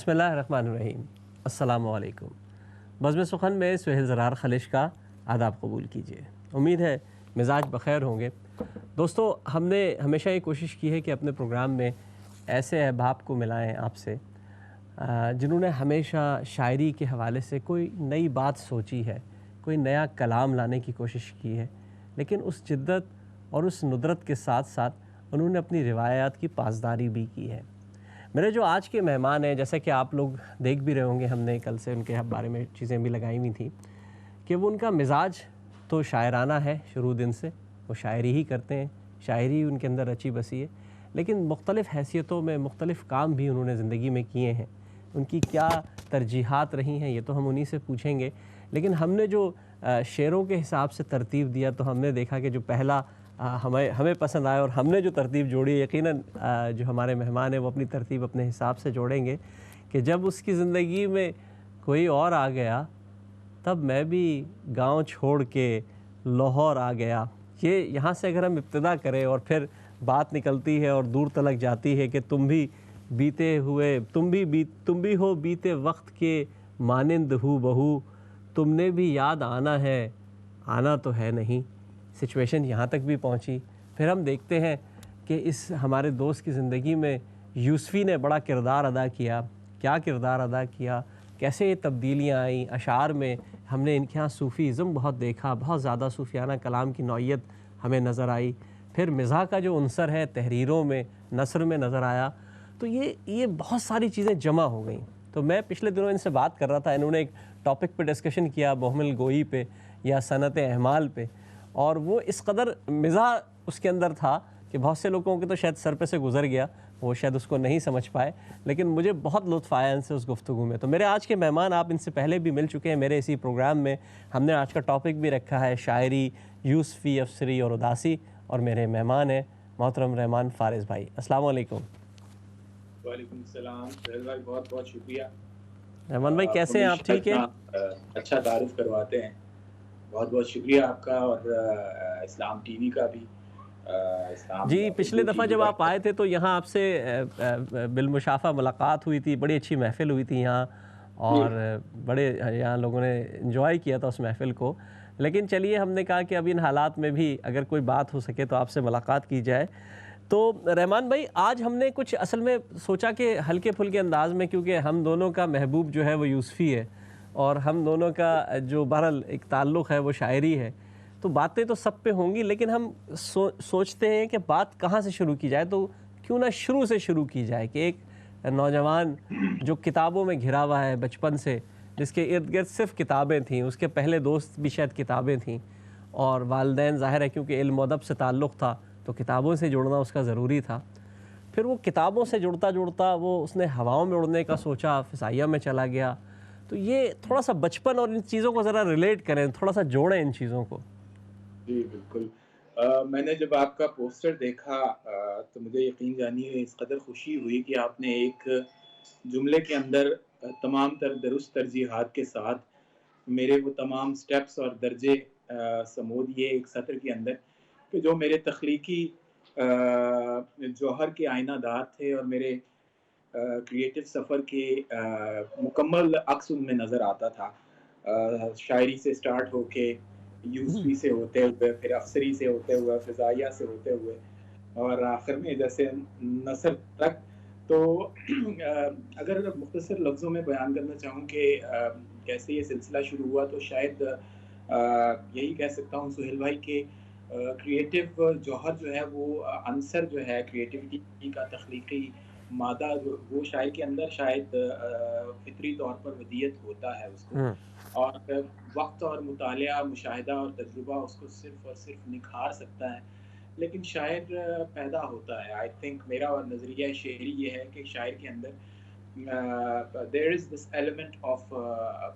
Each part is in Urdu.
بسم اللہ الرحمن الرحیم. السلام علیکم. بزم سخن میں سہیل زرار خلش کا آداب قبول کیجیے. امید ہے مزاج بخیر ہوں گے. دوستو، ہم نے ہمیشہ یہ کوشش کی ہے کہ اپنے پروگرام میں ایسے احباب کو ملائیں آپ سے جنہوں نے ہمیشہ شاعری کے حوالے سے کوئی نئی بات سوچی ہے، کوئی نیا کلام لانے کی کوشش کی ہے، لیکن اس جدت اور اس ندرت کے ساتھ ساتھ انہوں نے اپنی روایات کی پاسداری بھی کی ہے. میرے جو آج کے مہمان ہیں، جیسا کہ آپ لوگ دیکھ بھی رہے ہوں گے، ہم نے کل سے ان کے بارے میں چیزیں بھی لگائی ہوئی تھیں کہ وہ ان کا مزاج تو شاعرانہ ہے. شروع دن سے وہ شاعری ہی کرتے ہیں، شاعری ان کے اندر رچی بسی ہے، لیکن مختلف حیثیتوں میں مختلف کام بھی انہوں نے زندگی میں کیے ہیں. ان کی کیا ترجیحات رہی ہیں یہ تو ہم انہی سے پوچھیں گے. لیکن ہم نے جو شعروں کے حساب سے ترتیب دیا تو ہم نے دیکھا کہ جو پہلا ہمیں پسند آیا اور ہم نے جو ترتیب جوڑی، یقیناً جو ہمارے مہمان ہیں وہ اپنی ترتیب اپنے حساب سے جوڑیں گے کہ جب اس کی زندگی میں کوئی اور آ گیا تب میں بھی گاؤں چھوڑ کے لاہور آ گیا. یہ یہاں سے اگر ہم ابتدا کریں اور پھر بات نکلتی ہے اور دور تلک جاتی ہے کہ تم بھی ہو بیتے وقت کے مانند ہو بہو، تم نے بھی یاد آنا ہے، آنا تو ہے نہیں. سچویشن یہاں تک بھی پہنچی. پھر ہم دیکھتے ہیں کہ اس ہمارے دوست کی زندگی میں یوسفی نے بڑا کردار ادا کیا. کیا کردار ادا کیا، کیسے یہ تبدیلیاں آئیں اشعار میں. ہم نے ان کے ہاں صوفیزم بہت دیکھا، بہت زیادہ صوفیانہ کلام کی نوعیت ہمیں نظر آئی. پھر مزاح کا جو عنصر ہے تحریروں میں، نثر میں نظر آیا. تو یہ بہت ساری چیزیں جمع ہو گئیں. تو میں پچھلے دنوں ان سے بات کر رہا تھا، انہوں نے ایک ٹاپک پہ ڈسکشن کیا، بہمل گوئی پہ یا صنعت اعمال پہ، اور وہ اس قدر مزاح اس کے اندر تھا کہ بہت سے لوگوں کے تو شاید سر پہ سے گزر گیا، وہ شاید اس کو نہیں سمجھ پائے، لیکن مجھے بہت لطف آیا ان سے اس گفتگو میں. تو میرے آج کے مہمان آپ ان سے پہلے بھی مل چکے ہیں میرے اسی پروگرام میں. ہم نے آج کا ٹاپک بھی رکھا ہے شاعری، یوسفی، افسری اور اداسی، اور میرے مہمان ہیں محترم رحمان فارز بھائی. السلام علیکم. وعلیکم السلام سہیل بھائی، بہت بہت شکریہ. رحمان بھائی کیسے ہیں آپ؟ ٹھیک ہیں؟ اچھا تعارف کرواتے ہیں. بہت بہت شکریہ آپ کا اور اسلام ٹی وی کا بھی. جی، پچھلے دفعہ جب آپ آئے تھے تو یہاں آپ سے بالمشافہ ملاقات ہوئی تھی، بڑی اچھی محفل ہوئی تھی یہاں، اور بڑے یہاں لوگوں نے انجوائے کیا تھا اس محفل کو. لیکن چلیے، ہم نے کہا کہ اب ان حالات میں بھی اگر کوئی بات ہو سکے تو آپ سے ملاقات کی جائے. تو رحمان بھائی، آج ہم نے کچھ اصل میں سوچا کہ ہلکے پھلکے انداز میں، کیونکہ ہم دونوں کا محبوب جو ہے وہ یوسفی ہے اور ہم دونوں کا جو بہرحال ایک تعلق ہے وہ شاعری ہے، تو باتیں تو سب پہ ہوں گی، لیکن ہم سوچتے ہیں کہ بات کہاں سے شروع کی جائے. تو کیوں نہ شروع سے شروع کی جائے کہ ایک نوجوان جو کتابوں میں گھرا ہوا ہے بچپن سے، جس کے ارد گرد صرف کتابیں تھیں، اس کے پہلے دوست بھی شاید کتابیں تھیں، اور والدین ظاہر ہے کیونکہ علم و ادب سے تعلق تھا تو کتابوں سے جڑنا اس کا ضروری تھا. پھر وہ کتابوں سے جڑتا اس نے ہواؤں میں اڑنے کا سوچا، فضائیہ میں چلا گیا. تو یہ تھوڑا سا بچپن اور ان چیزوں کو ذرا ریلیٹ کریں، تھوڑا سا جوڑیں ان چیزوں کو. جی بالکل. میں نے جب آپ کا پوسٹر دیکھا تو مجھے یقین جانی اس قدر خوشی ہوئی کہ آپ نے ایک جملے کے اندر تمام تر درست ترجیحات کے ساتھ میرے وہ تمام سٹیپس اور درجے سمو دیے ایک سطر کے اندر کہ جو میرے تخلیقی جوہر کے آئینہ دار تھے اور میرے کریٹو سفر کے مکمل عکس ان میں نظر آتا تھا. شاعری سے سٹارٹ ہو کے یوسفی سے ہوتے ہوئے، پھر افسری سے ہوتے ہوئے، فضائیہ سے ہوتے ہوئے، اور آخر میں جیسے نثر تک. تو اگر مختصر لفظوں میں بیان کرنا چاہوں کہ کیسے یہ سلسلہ شروع ہوا، تو شاید یہی کہہ سکتا ہوں سہیل بھائی کہ کریٹو جوہر جو ہے، وہ عنصر جو ہے کریٹیوٹی کا، تخلیقی مادہ وہ شاعر کے اندر شاید فطری طور پر ودیت ہوتا ہے اس کو، اور وقت اور مطالعہ، مشاہدہ اور تجربہ اس کو صرف اور صرف نکھار سکتا ہے. لیکن شاعر پیدا ہوتا ہے. آئی تھنک میرا اور نظریہ شعری یہ ہے کہ شاعر کے اندر there is this element of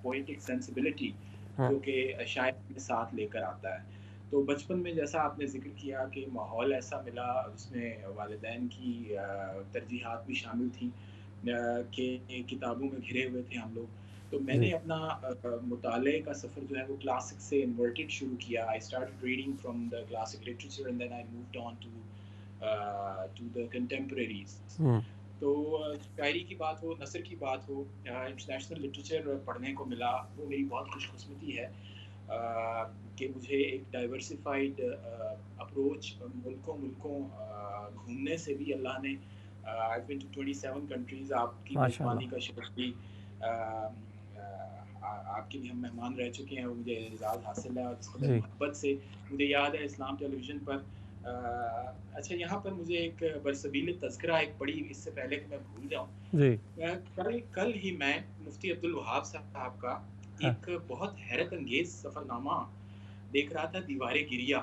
poetic sensibility جو کہ شاعر کے ساتھ لے کر آتا ہے. تو بچپن میں جیسا آپ نے ذکر کیا کہ ماحول ایسا ملا، اس میں والدین کی ترجیحات بھی شامل تھیں کہ کتابوں میں گھرے ہوئے تھے ہم لوگ. تو میں نے اپنا مطالعے کا سفر جو ہے وہ کلاسک سے انورٹڈ شروع کیا. I started reading from the classic literature and then I moved on to the contemporaries. تو شاعری کی بات ہو، نثر کی بات ہو، انٹرنیشنل لٹریچر پڑھنے کو ملا، وہ میری بہت خوش قسمتی ہے کہ مجھے ایک ڈائیورسفائڈ اپروچ ملکوں ملکوں گھومنے سے بھی اللہ نے I've been to 27 countries. آپ کی ماشاء میزبانی کا اللہ. شرف بھی آپ کے بھی ہم مہمان رہ چکے ہیں، وہ مجھے اعزاز حاصل ہے اور اس قدر جی محبت سے مجھے یاد ہے اسلام ٹیلی ویژن پر اچھا یہاں پر مجھے ایک برسبیل تذکرہ ایک پڑھی اس سے پہلے کہ میں بھول جاؤں. جی. کل ہی میں مفتی عبد الوہاب صاحب کا ہاں. ایک بہت حیرت انگیز سفر نامہ دیکھ رہا تھا، دیوار گریا.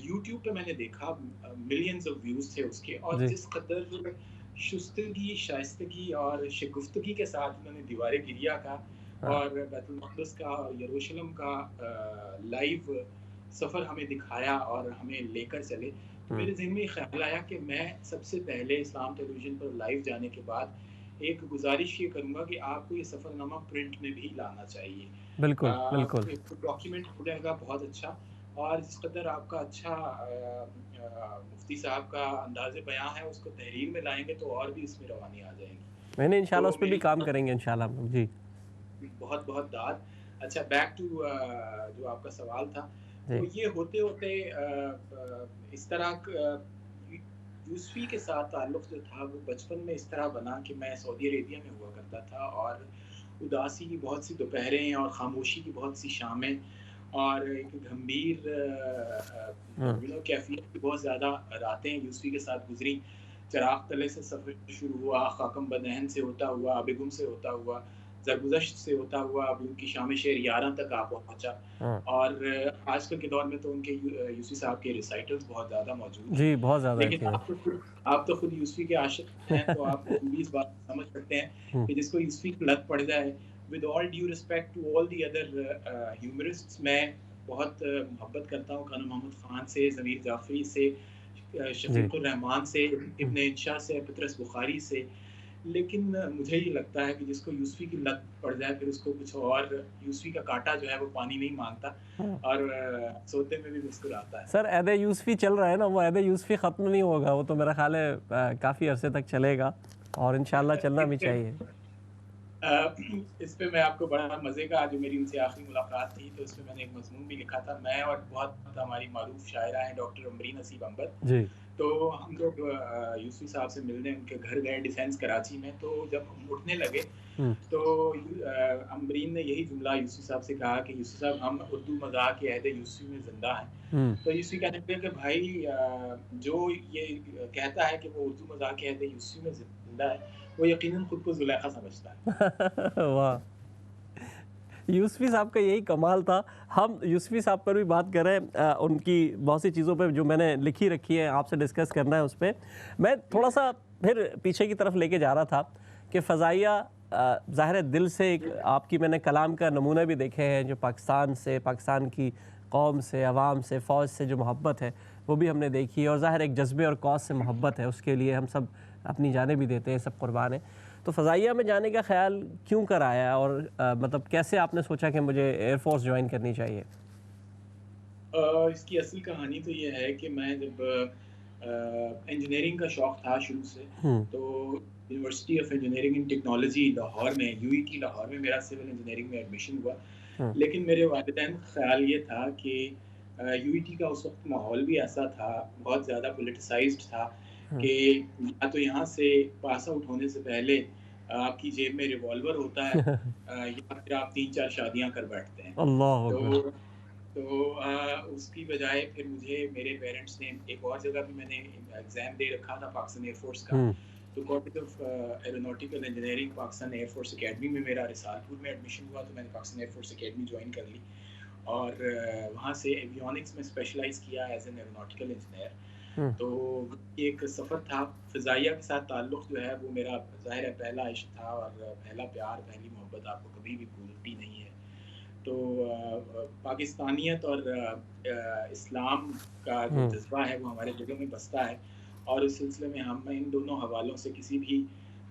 یوٹیوب پہ میں نے دیکھا، ملینز آف ویوز تھے اس کے، اور جی جس قدر شستگی، شائستگی اور شگفتگی کے ساتھ انہوں نے دیوار گریا کا ہاں. اور بیت المقدس کا اور یروشلم کا لائیو سفر ہمیں دکھایا اور ہمیں لے کر چلے، تو میرے ذہن میں خیال آیا کہ میں سب سے پہلے اسلام ٹیلی ویژن پر لائیو جانے کے بعد ایک گزارش یہ کروں گا کہ آپ کو یہ سفر نامہ پرنٹ میں بھی لانا چاہیے. بالکل بالکل. ڈاکیومنٹ ہو جائے گا بہت اچھا، اور جس قدر آپ کا اچھا مفتی صاحب کا انداز بیاں ہے اس کو تحریر میں لائیں گے تو اور بھی اس میں روانی آ جائے گی. میں نے انشاءاللہ تو اس پہ بھی میری کام کریں گے انشاءاللہ ہم لوگ. جی بہت بہت داد. اچھا بیک ٹو جو آپ کا سوال تھا، جی تو یہ ہوتے ہوتے اس طرح یوسفی کے ساتھ تعلق جو تھا وہ بچپن میں اس طرح بنا کہ میں سعودی عربیہ میں ہوا کرتا تھا، اور اداسی کی بہت سی دوپہریں اور خاموشی کی بہت سی شامیں اور ایک گھمبیر کیفیت کی بہت زیادہ راتیں یوسفی کے ساتھ گزری. چراغ تلے سے سفر شروع ہوا، خاکم بدہن سے ہوتا ہوا، آبگم سے ہوتا ہوا، زرگزشت سے ہوتا ہوا اب ان کی شام شعر 11 تک آ پہنچا. اور آج کل کے دور میں تو ان کے یوسفی صاحب کے ریسائٹلز بہت زیادہ موجود ہیں، جی بہت زیادہ لیکن ہیں. آپ تو خود یوسفی کے عاشق ہیں تو آپ بھی اس بات کو سمجھ سکتے ہیں کہ جس کو یوسفی کی لت پڑ جائے، with all due respect to all the other humorists, میں بہت محبت کرتا ہوں خانم محمد خان سے، ضمیر جعفری سے، شفیق الرحمان سے، ابن انشا سے، پطرس بخاری سے، لیکن مجھے یہ لگتا ہے کہ جس کو یوسفی کی لت پڑ جائے پھر اس کو کچھ اور، یوسفی کا کانٹا جو ہے وہ پانی نہیں مانگتا اور سوتے میں بھی مسکراتا ہے. سر عہد یوسفی چل رہا ہے نا، وہ عہد یوسفی ختم نہیں ہوگا، وہ تو میرا خیال ہے کافی عرصے تک چلے گا اور انشاءاللہ چلنا بھی چاہیے. اس پہ میں آپ کو بڑا مزے کا، جو میری ان سے آخری ملاقات تھی تو اس پہ میں نے ایک مضمون بھی لکھا تھا، میں اور بہت ہماری معروف شاعرہ ہیں ڈاکٹر عمرین نصیب عنبر. جی تو ہم لوگ یوسفی صاحب سے ملنے ان کے گھر گئے ڈیفینس کراچی میں، تو جب ہم اٹھنے لگے تو عمرین نے یہی جملہ یوسفی صاحب سے کہا کہ یوسفی صاحب ہم اردو مذاق کے عہد یوسفی میں زندہ ہیں. تو یوسفی کہنے لگے کہ بھائی جو یہ کہتا ہے کہ وہ اردو مذاق کے عہد یوسفی میں زندہ ہے وہ یقیناً خود کو زلیخا سمجھتا ہے. واہ، یوسفی صاحب کا یہی کمال تھا. ہم یوسفی صاحب پر بھی بات کر رہے ہیں، ان کی بہت سی چیزوں پہ جو میں نے لکھی رکھی ہے آپ سے ڈسکس کرنا ہے اس پہ. میں تھوڑا سا پھر پیچھے کی طرف لے کے جا رہا تھا کہ فضائیہ ظاہر دل سے ایک آپ کی میں نے کلام کا نمونہ بھی دیکھے ہیں، جو پاکستان سے، پاکستان کی قوم سے، عوام سے، فوج سے جو محبت ہے وہ بھی ہم نے دیکھی ہے، اور ظاہر ایک جذبے اور کاز سے محبت ہے، اس کے لیے ہم سب اپنی جانیں بھی دیتے ہیں، سب قربان ہیں. تو فضائیہ میں جانے کا خیال کیوں کر آیا، اور مطلب کیسے آپ نے سوچا کہ مجھے ایئر فورس جوائن کرنی چاہیے؟ اس کی اصل کہانی تو یہ ہے کہ میں جب انجینئرنگ کا شوق تھا شروع سے، تو university of engineering and technology Lahore میں، یو ای ٹی لاہور میں میرا سول انجینئرنگ میں ایڈمیشن ہوا. لیکن میرے والدین کا خیال یہ تھا کہ یو ای ٹی کا اس وقت ماحول بھی ایسا تھا، بہت زیادہ پولیٹیسائزڈ تھا کہ یا تو یہاں سے پاس آؤٹ ہونے سے پہلے آپ کی جیب میں ریوالور ہوتا ہے یا پھر آپ 3-4 شادیاں کر بیٹھتے ہیں. اللہ اکبر. تو اس کی بجائے پھر مجھے میرے پیرنٹس نے ایک اور جگہ بھی میں نے ایگزام دے رکھا تھا پاکستان ایئر فورس کا، تو college of aeronautical engineering Pakistan air force academy میں میرا رسالپور میں ایڈمیشن ہوا، تو میں نے Pakistan air force academy join کر لی اور وہاں سے ایویونکس میں اسپیشلائز کیا ایز این ایروناٹیکل انجینئر. تو ایک سفر تھا. فضائیہ کے ساتھ تعلق جو ہے وہ میرا ظاہر ہے پہلا عشق تھا، اور پہلا پیار، پہلی محبت آپ کو کبھی بھی بھولتی نہیں ہے. تو پاکستانیت اور اسلام کا جو جذبہ ہے وہ ہمارے دلوں میں بستا ہے، اور اس سلسلے میں ہم ان دونوں حوالوں سے کسی بھی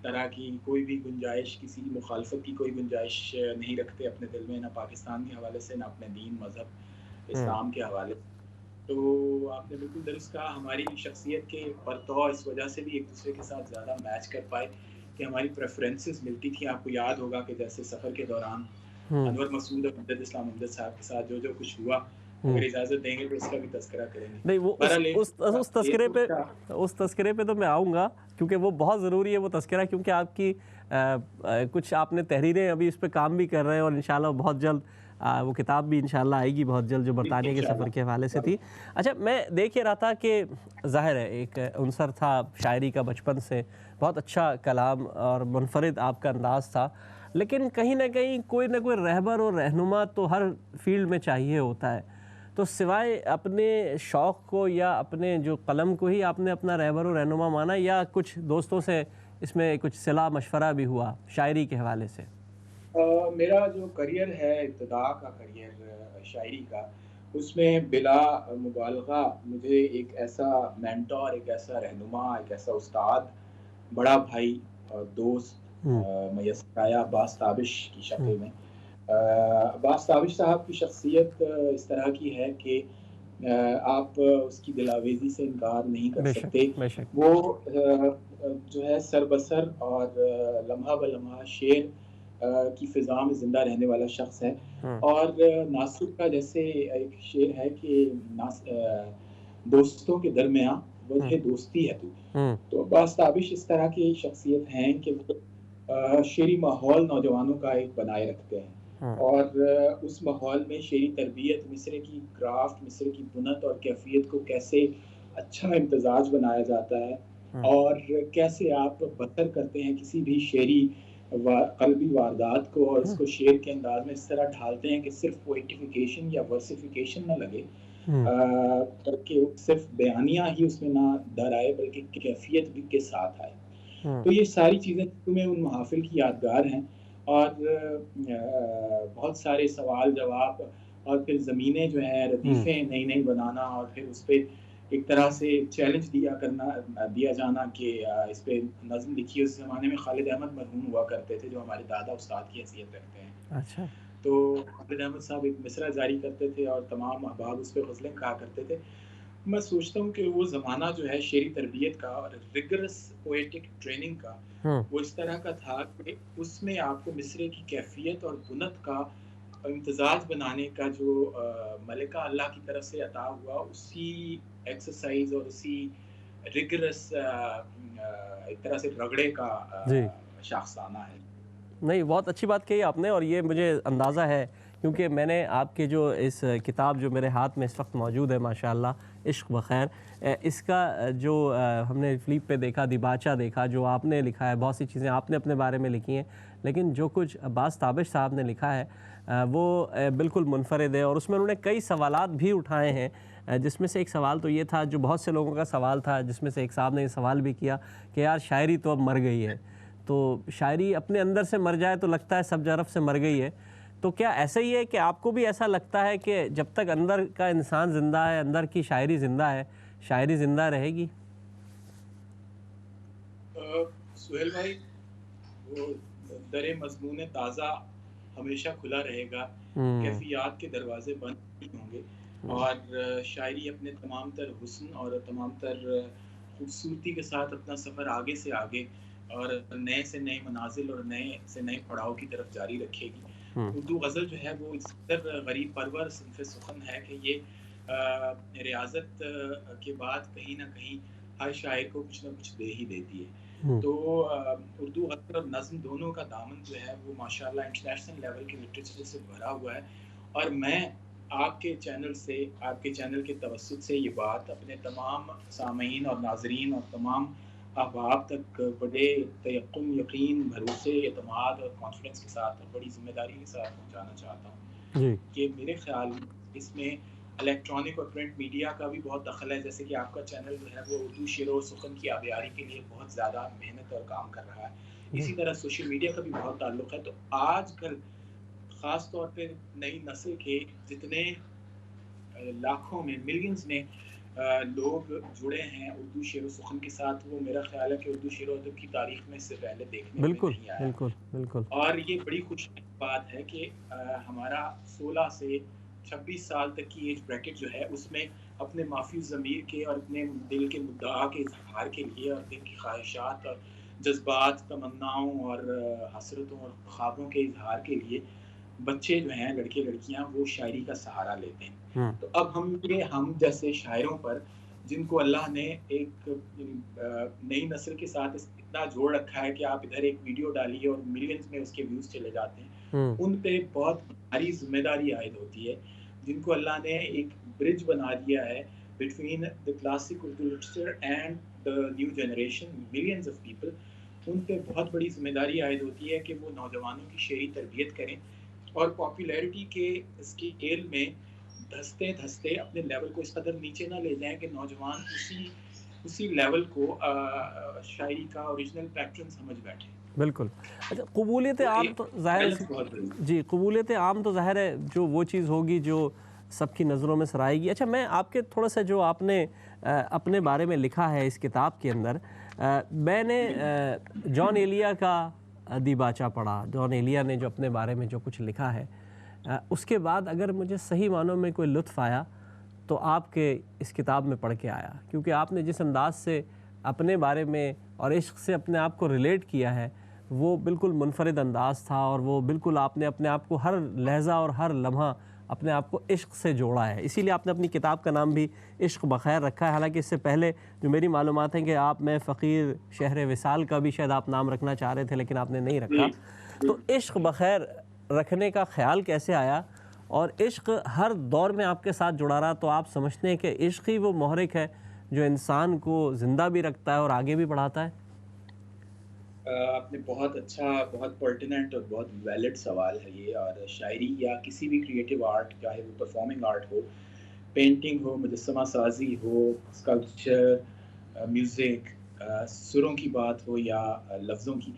طرح کی کوئی بھی گنجائش، کسی مخالفت کی کوئی گنجائش نہیں رکھتے اپنے دل میں، نہ پاکستان کے حوالے سے، نہ اپنے دین مذہب اسلام کے حوالے سے. تو آپ نے بالکل درست کہا، ہماری شخصیت کے پرتو اس وجہ سے بھی ایک دوسرے کے ساتھ زیادہ میچ کر پائے کہ ہماری پریفرنسز ملتی تھیں. آپ کو یاد ہوگا کہ جیسے سفر کے دوران ہوں انور مسعود اور امجد اسلام امجد صاحب کے ساتھ جو کچھ ہوا، ہوں اگر اجازت دیں گے تو اس کا بھی تذکرہ کریں گے. نہیں، وہ بہرحال فیس بک کا اس تذکرے پہ تو میں آؤں گا، کیونکہ وہ بہت ضروری ہے وہ تذکرہ، کیونکہ آپ کی کچھ آپ نے تحریریں ابھی اس پہ کام بھی کر رہے ہیں، اور انشاءاللہ بہت جلد وہ کتاب بھی انشاءاللہ آئے گی بہت جلد، جو برطانیہ کے سفر کے حوالے سے تھی. اچھا، میں دیکھ یہ رہا تھا کہ ظاہر ہے ایک عنصر تھا شاعری کا بچپن سے، بہت اچھا کلام اور منفرد آپ کا انداز تھا، لیکن کہیں نہ کہیں کوئی نہ کوئی رہبر اور رہنما تو ہر فیلڈ میں چاہیے ہوتا ہے. تو سوائے اپنے شوق کو یا اپنے جو قلم کو ہی آپ نے اپنا رہبر و رہنما مانا، یا کچھ دوستوں سے اس میں کچھ صلاح مشورہ بھی ہوا شاعری کے حوالے سے؟ میرا جو کریئر ہے، ابتدا کا کریئر شاعری کا، اس میں بلا مبالغہ مجھے ایک ایسا مینٹور، ایک ایسا رہنما، ایک ایسا استاد، بڑا بھائی اور دوست میسر آیا عباس تابش کی شکل میں. عباس تابش صاحب کی شخصیت اس طرح کی ہے کہ آپ اس کی دلاویزی سے انکار نہیں کر بے سکتے. شک، بے شک. وہ جو ہے سر بسر اور لمحہ بلمحہ شعر کی فضا میں زندہ رہنے والا شخص ہے. اور ناصر کا جیسے ایک شعر ہے کہ دوستوں کے درمیان وجہ دوستی ہے تو عباس تابش اس طرح کی شخصیت ہیں کہ وہ شعری ماحول نوجوانوں کا ایک بنائے رکھتے ہیں، اور اس ماحول میں شعری تربیت، مصرے کی کرافٹ، مصرے کی بنت اور کیفیت کو کیسے اچھا امتزاج بنایا جاتا ہے، اور کیسے آپ بسر کرتے ہیں کسی بھی شعری قلبی واردات کو، اور اس کو شعر کے انداز میں اس طرح ڈھالتے ہیں کہ صرف پوئٹیفیکیشن یا ورسیفیکیشن نہ لگے، بلکہ صرف بیانیہ ہی اس میں نہ در آئے بلکہ کیفیت بھی کے ساتھ آئے. تو یہ ساری چیزیں تمہیں ان محافل کی یادگار ہیں، اور بہت سارے سوال جواب، اور پھر زمینیں جو ہیں ردیفیں نئی نئی بنانا، اور پھر اس پہ ایک طرح سے چیلنج دیا جانا کہ اس پہ نظم لکھی. اس زمانے میں خالد احمد مرحوم ہوا کرتے تھے جو ہمارے دادا استاد کی حیثیت رکھتے ہیں. اچھا. تو خالد احمد صاحب ایک مصرع جاری کرتے تھے اور تمام احباب اس پہ غزلیں کہا کرتے تھے. میں سوچتا ہوں کہ وہ زمانہ جو ہے شعری تربیت کا اور ریگرس پوئٹک ٹریننگ کا، وہ اس طرح کا تھا کہ اس میں آپ کو مصرے کی کیفیت اور بنت کا امتزاج بنانے کا جو ملکہ اللہ کی طرف سے عطا ہوا، اسی ایکسرسائز اور اسی ریگرس ایک طرح سے رگڑے کا شاخسانہ ہے. نہیں، بہت اچھی بات کہی آپ نے، اور یہ مجھے اندازہ ہے کیونکہ میں نے آپ کے جو اس کتاب جو میرے ہاتھ میں اس وقت موجود ہے ماشاءاللہ، عشق بخیر، اس کا جو ہم نے فلیپ پہ دیکھا، دیباچہ دیکھا، جو آپ نے لکھا ہے، بہت سی چیزیں آپ نے اپنے بارے میں لکھی ہیں، لیکن جو کچھ عباس تابش صاحب نے لکھا ہے وہ بالکل منفرد ہے، اور اس میں انہوں نے کئی سوالات بھی اٹھائے ہیں، جس میں سے ایک سوال تو یہ تھا جو بہت سے لوگوں کا سوال تھا، جس میں سے ایک صاحب نے یہ سوال بھی کیا کہ یار شاعری تو اب مر گئی ہے، تو شاعری اپنے اندر سے مر جائے تو لگتا ہے سب جانب سے مر گئی ہے. تو کیا ایسا ہی ہے کہ آپ کو بھی ایسا لگتا ہے کہ جب تک اندر کا انسان زندہ ہے، اندر کی شاعری زندہ ہے، شاعری زندہ رہے گی؟ سہیل بھائی، وہ در مضمون تازہ ہمیشہ کھلا رہے گا، کیفیات کے دروازے بند نہیں ہوں گے، اور شاعری اپنے تمام تر حسن اور تمام تر خوبصورتی کے ساتھ اپنا سفر آگے سے آگے اور نئے سے نئے منازل اور نئے سے نئے پڑاؤ کی طرف جاری رکھے گی. اردو غزل جو ہے وہ اس قدر غریب پرور صنف سخن ہے کہ یہ ریاضت کے بعد کہیں نہ کہیں ہر شاعر کو کچھ نہ کچھ دے ہی دیتی ہے. تو اردو غزل اور نظم دونوں کا دامن جو ہے وہ ماشاءاللہ انٹرنیشنل لیول کے لٹریچر سے بھرا ہوا ہے، اور میں آپ کے چینل سے، آپ کے چینل کے توسط سے یہ بات اپنے تمام سامعین اور ناظرین اور تمام احباب تک بڑے تیقن، یقین، بھروسے، اعتماد اور کانفیڈنس کے ساتھ اور بڑی ذمہ داری کے ساتھ پہنچانا چاہتا ہوں کہ میرے خیال میں اس میں الیکٹرانک اور پرنٹ میڈیا کا بھی بہت دخل ہے. جیسے کہ آپ کا چینل جو ہے وہ اردو شعر و سخن کی آبیاری کے لیے بہت زیادہ محنت اور کام کر رہا ہے. اسی طرح سوشل میڈیا کا بھی بہت تعلق ہے. تو آج کل خاص طور پہ نئی نسل کے جتنے لاکھوں میں، ملینز میں لوگ جڑے ہیں اردو شعر و سخن کے ساتھ، وہ میرا خیال ہے کہ اردو شعر و ادب کی تاریخ میں اس سے پہلے دیکھنے میں نہیں آیا. بالکل بالکل. اور یہ بڑی خوشی کی بات ہے کہ ہمارا 16 سے 26 سال تک کی ایج بریکٹ جو ہے اس میں اپنے معافی ضمیر کے اور اپنے دل کے مدعا کے اظہار کے لیے اور دل کی خواہشات اور جذبات، تمناؤں اور حسرتوں اور خوابوں کے اظہار کے لیے بچے جو ہیں، لڑکے لڑکیاں، وہ شاعری کا سہارا لیتے ہیں۔ تو اب ہم جیسے شاعروں پر، جن کو اللہ نے ایک نئی نسل کے ساتھ اتنا جوڑ رکھا ہے کہ آپ ادھر ایک ویڈیو ڈالیے اور ملینز میں اس کے ویوز چلے جاتے ہیں، ان پہ بہت بھاری ذمہ داری عائد ہوتی ہے، جن کو اللہ نے ایک برج بنا دیا ہے between the classic Urdu literature and the new generation, millions of people. ان پہ بہت بڑی ذمہ داری عائد ہوتی ہے کہ وہ نوجوانوں کی شعری تربیت کریں اور پاپولیرٹی کے اسکیل میں دھستے دھستے اپنے لیول کو اس قدر نیچے نہ لے جائیں کہ نوجوان اسی لیول کو شاعری کا اوریجنل پیٹرن سمجھ بیٹھے۔ بالکل۔ اچھا، قبولیت عام تو ظاہر ہے، جی قبولیت عام تو ظاہر ہے جو وہ چیز ہوگی جو سب کی نظروں میں سرائے گی۔ اچھا، میں آپ کے تھوڑا سا جو آپ نے اپنے بارے میں لکھا ہے اس کتاب کے اندر، میں نے جان ایلیا کا دیباچہ پڑھا، جان ایلیا نے جو اپنے بارے میں جو کچھ لکھا ہے، اس کے بعد اگر مجھے صحیح معنوں میں کوئی لطف آیا تو آپ کے اس کتاب میں پڑھ کے آیا، کیونکہ آپ نے جس انداز سے اپنے بارے میں اور عشق سے اپنے آپ کو ریلیٹ کیا ہے وہ بالکل منفرد انداز تھا، اور وہ بالکل آپ نے اپنے آپ کو ہر لحظہ اور ہر لمحہ اپنے آپ کو عشق سے جوڑا ہے۔ اسی لیے آپ نے اپنی کتاب کا نام بھی عشق بخیر رکھا ہے، حالانکہ اس سے پہلے جو میری معلومات ہیں کہ آپ میں فقیر شہر وصال کا بھی شاید آپ نام رکھنا چاہ رہے تھے لیکن آپ نے نہیں رکھا۔ تو عشق بخیر رکھنے کا خیال کیسے آیا، اور عشق ہر دور میں آپ کے ساتھ جڑا رہا، تو آپ سمجھتے ہیں کہ عشق ہی وہ محرک ہے جو انسان کو زندہ بھی رکھتا ہے اور آگے بھی بڑھاتا ہے؟ آپ نے بہت اچھا، بہت پرٹیننٹ اور بہت ویلڈ سوال ہے یہ، اور شاعری یا کسی بھی کریٹیو آرٹ، چاہے وہ پرفارمنگ آرٹ ہو، پینٹنگ ہو، مجسمہ سازی ہو، اسکلپچر، میوزک، سروں کی بات ہو یا لفظوں کی،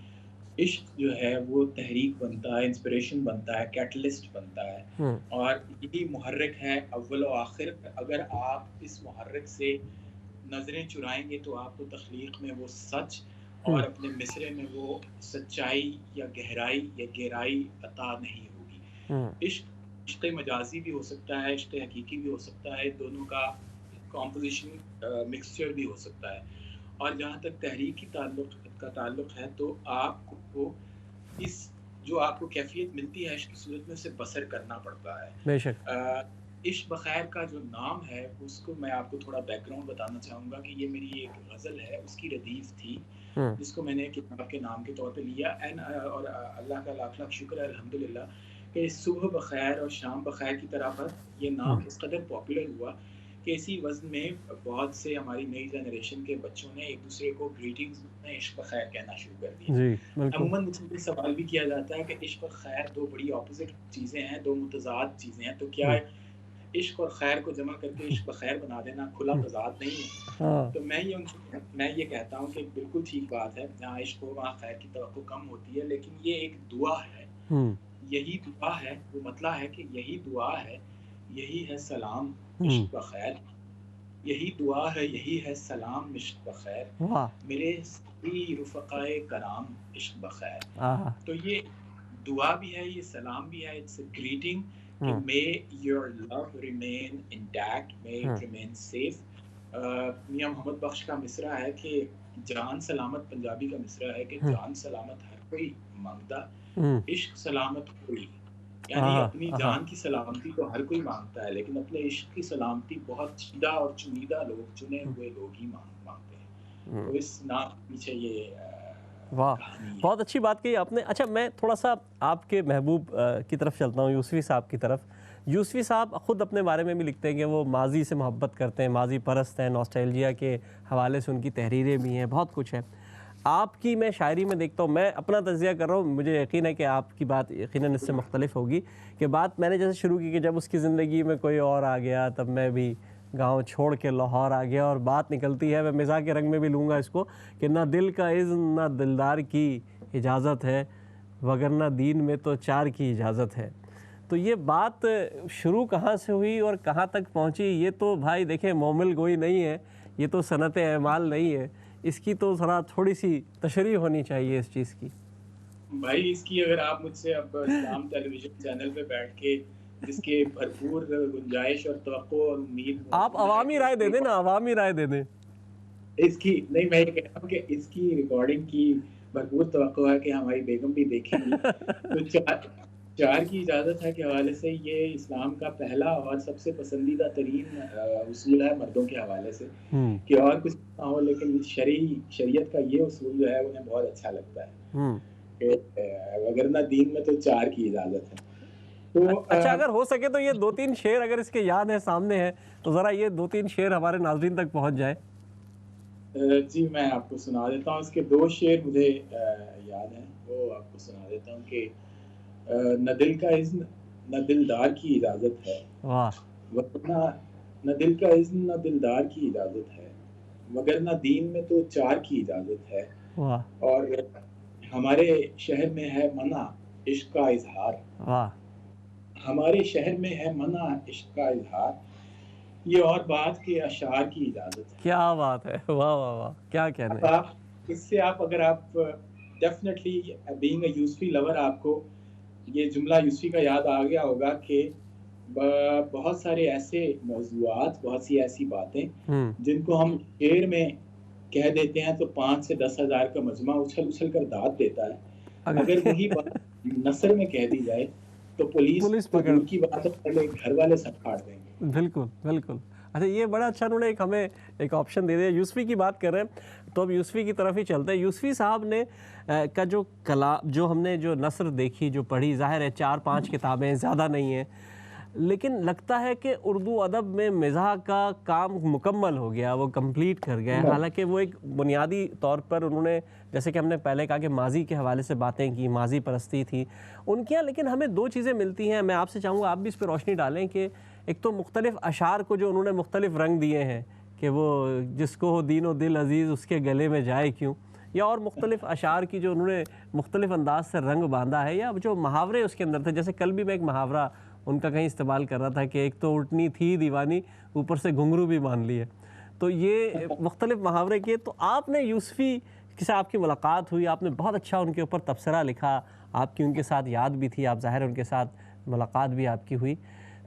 عشق جو ہے وہ تحریک بنتا ہے، انسپریشن بنتا ہے، کیٹلسٹ بنتا ہے، اور یہی محرک ہے اول و آخر۔ اگر آپ اس محرک سے نظریں چرائیں گے تو آپ کو تخلیق میں وہ سچ اور اپنے مصرے میں وہ سچائی یا گہرائی عطا نہیں ہوگی۔ عشق مجازی بھی ہو سکتا ہے، عشق حقیقی بھی ہو سکتا ہے، دونوں کا کمپوزیشن مکسچر بھی ہو سکتا ہے۔ اور جہاں تک تحریک کی تعلق ہے تو آپ کو جو آپ کو کیفیت ملتی ہے عشق کی صورت میں، اسے بسر کرنا پڑتا ہے۔ بے شک۔ عشق بخیر کا جو نام ہے اس کو میں آپ کو تھوڑا بیک گراؤنڈ بتانا چاہوں گا کہ یہ میری ایک غزل ہے، اس کی ردیف تھی جس کو میں نے کتاب کے نام کے طور پہ لیا، اور اللہ کا لاکھ لاکھ شکر ہے الحمدللہ کہ صبح بخیر اور شام بخیر کی طرح پر یہ نام اس قدر پاپولر ہوا کہ اسی وزن میں بہت سے ہماری نئی جنریشن کے بچوں نے ایک دوسرے کو گریٹنگز میں عشق بخیر کہنا شروع کر دیا۔ عموماً مجھ سے سوال بھی کیا جاتا ہے کہ عشق اور خیر دو بڑی اپوزٹ چیزیں ہیں، دو متضاد چیزیں ہیں، تو کیا عشق اور خیر کو جمع کر کے عشق بخیر بنا دینا کھلا تضاد نہیں ہے؟ تو میں یہ کہتا ہوں کہ بالکل ٹھیک بات ہے، جہاں عشق ہو وہاں خیر کی توقع کم ہوتی ہے، لیکن یہ ایک دعا ہے، یہی دعا ہے، وہ مطلب ہے کہ یہی دعا ہے، یہی ہے سلام عشق بخیر، یہی دعا ہے، یہی ہے سلام عشق بخیر، میرے سبھی رفقائے کرام عشق بخیر۔ تو یہ دعا بھی ہے، یہ سلام بھی ہے، اٹس اے گریٹنگ کہ may your love remain intact, may it remain safe۔ میاں محمد بخش کا مصرع ہے کہ جان سلامت، پنجابی کا مصرع ہے کہ جان سلامت ہر کوئی مانگتا، عشق سلامت کوئی، یعنی اپنی جان کی سلامتی تو ہر کوئی مانگتا ہے، لیکن اپنے عشق کی سلامتی بہت چیدہ اور چنیدہ لوگ، چنے ہوئے لوگ ہی مانگتے ہیں۔ تو اس نام پیچھے یہ واہ، بہت اچھی بات کہی آپ نے۔ اچھا، میں تھوڑا سا آپ کے محبوب کی طرف چلتا ہوں، یوسفی صاحب کی طرف۔ یوسفی صاحب خود اپنے بارے میں بھی لکھتے ہیں کہ وہ ماضی سے محبت کرتے ہیں، ماضی پرست ہیں، نوسٹیلجیا کے حوالے سے ان کی تحریریں بھی ہیں، بہت کچھ ہے۔ آپ کی میں شاعری میں دیکھتا ہوں، میں اپنا تجزیہ کر رہا ہوں، مجھے یقین ہے کہ آپ کی بات یقیناً اس سے مختلف ہوگی، کہ بات میں نے جیسے شروع کی کہ جب اس کی زندگی میں کوئی اور آ گیا تب میں بھی گاؤں چھوڑ کے لاہور آ گیا، اور بات نکلتی ہے، میں مزاح کے رنگ میں بھی لوں گا اس کو، کہ نہ دل کا اذن نہ دلدار کی اجازت ہے، وگرنہ دین میں تو چار کی اجازت ہے۔ تو یہ بات شروع کہاں سے ہوئی اور کہاں تک پہنچی، یہ تو بھائی دیکھیں معمل گوئی نہیں ہے، یہ تو صنعت اعمال نہیں ہے، اس کی تو ذرا تھوڑی سی تشریح ہونی چاہیے اس چیز کی۔ بھائی اس کی اگر آپ مجھ سے اب اسلام ٹیلی ویژن چینل پہ بیٹھ کے جس کے بھرپور گنجائش اور توقع اور امید آپ عوامی رائے دے دیں نا، عوامی رائے دے دیں. اس کی نہیں، میں یہ کہہ رہا ہوں کہ اس کی ریکارڈنگ کی بھرپور توقع ہے کہ ہماری بیگم بھی دیکھیں گی. تو چار کی اجازت ہے کے حوالے سے یہ اسلام کا پہلا اور سب سے پسندیدہ ترین اصول ہے مردوں کے حوالے سے، کہ اور کچھ نہ ہو لیکن شریعت کا یہ اصول جو ہے انہیں بہت اچھا لگتا ہے کہ وگرنہ دین میں تو 4 کی اجازت ہے. تو اچھا، اگر ہو سکے تو یہ 2-3 شعر اگر اس کے یاد ہیں، سامنے ہیں، تو ذرا یہ 2-3 شعر ہمارے ناظرین تک پہنچ جائے. جی میں آپ کو سنا دیتا ہوں. اس کے 2 شعر مجھے یاد ہیں، وہ آپ کو سنا دیتا ہوں کہ نہ دل کا اذن نہ دلدار کی اجازت ہے، واہ. ورنہ نہ دل کا اذن نہ دلدار کی اجازت ہے، مگر نہ دین میں تو 4 کی اجازت ہے. واہ. اور ہمارے شہر میں ہے منع عشق کا اظہار، واہ. ہمارے شہر میں ہے منع عشق کا اظہار، یہ اور بات کہ اشعار کی اجازت ہے. کیا بات ہے، واہ واہ واہ، کیا کہنے. اب آپ اس سے اگر آپ definitely being a Yousufi lover, آپ کو یہ جملہ یوسفی کا یاد آ گیا ہوگا کہ بہت سارے ایسے موضوعات، بہت سی ایسی باتیں جن کو ہم شعر میں کہہ دیتے ہیں تو 5 سے 10 ہزار کا مجمع اچھل کر داد دیتا ہے. اگر وہی بات نثر میں کہہ دی جائے تو پولیس تو دور کی بات ہے، پہلے گھر والے سب کاٹ دیں گے. بالکل بالکل. اچھا، یہ بڑا اچھا انہوں نے ہمیں ایک آپشن دے دیا. یوسفی کی بات کر رہے ہیں تو اب یوسفی کی طرف ہی چلتے ہیں. یوسفی صاحب نے کا جو ہم نے جو نثر دیکھی، جو پڑھی، ظاہر ہے 4-5 کتابیں زیادہ نہیں ہیں، لیکن لگتا ہے کہ اردو ادب میں مزاح کا کام مکمل ہو گیا، وہ کمپلیٹ کر گئے. حالانکہ وہ ایک بنیادی طور پر انہوں نے، جیسے کہ ہم نے پہلے کہا کہ ماضی کے حوالے سے باتیں کی، ماضی پرستی تھی ان کی. لیکن ہمیں 2 چیزیں ملتی ہیں، میں آپ سے چاہوں گا آپ بھی اس پہ روشنی ڈالیں، کہ ایک تو مختلف اشعار کو جو انہوں نے مختلف رنگ دیے ہیں کہ وہ جس کو ہو دین و دل عزیز اس کے گلے میں جائے کیوں، یا اور مختلف اشعار کی جو انہوں نے مختلف انداز سے رنگ باندھا ہے، یا جو محاورے اس کے اندر تھے. جیسے کل بھی میں ایک محاورہ ان کا کہیں استعمال کر رہا تھا کہ ایک تو اٹھنی تھی دیوانی، اوپر سے گھنگرو بھی باندھ لیے. تو یہ مختلف محاورے کیے. تو آپ نے یوسفی سے آپ کی ملاقات ہوئی، آپ نے بہت اچھا ان کے اوپر تبصرہ لکھا، آپ کی ان کے ساتھ یاد بھی تھی، آپ ظاہر ان کے ساتھ ملاقات بھی آپ کی ہوئی.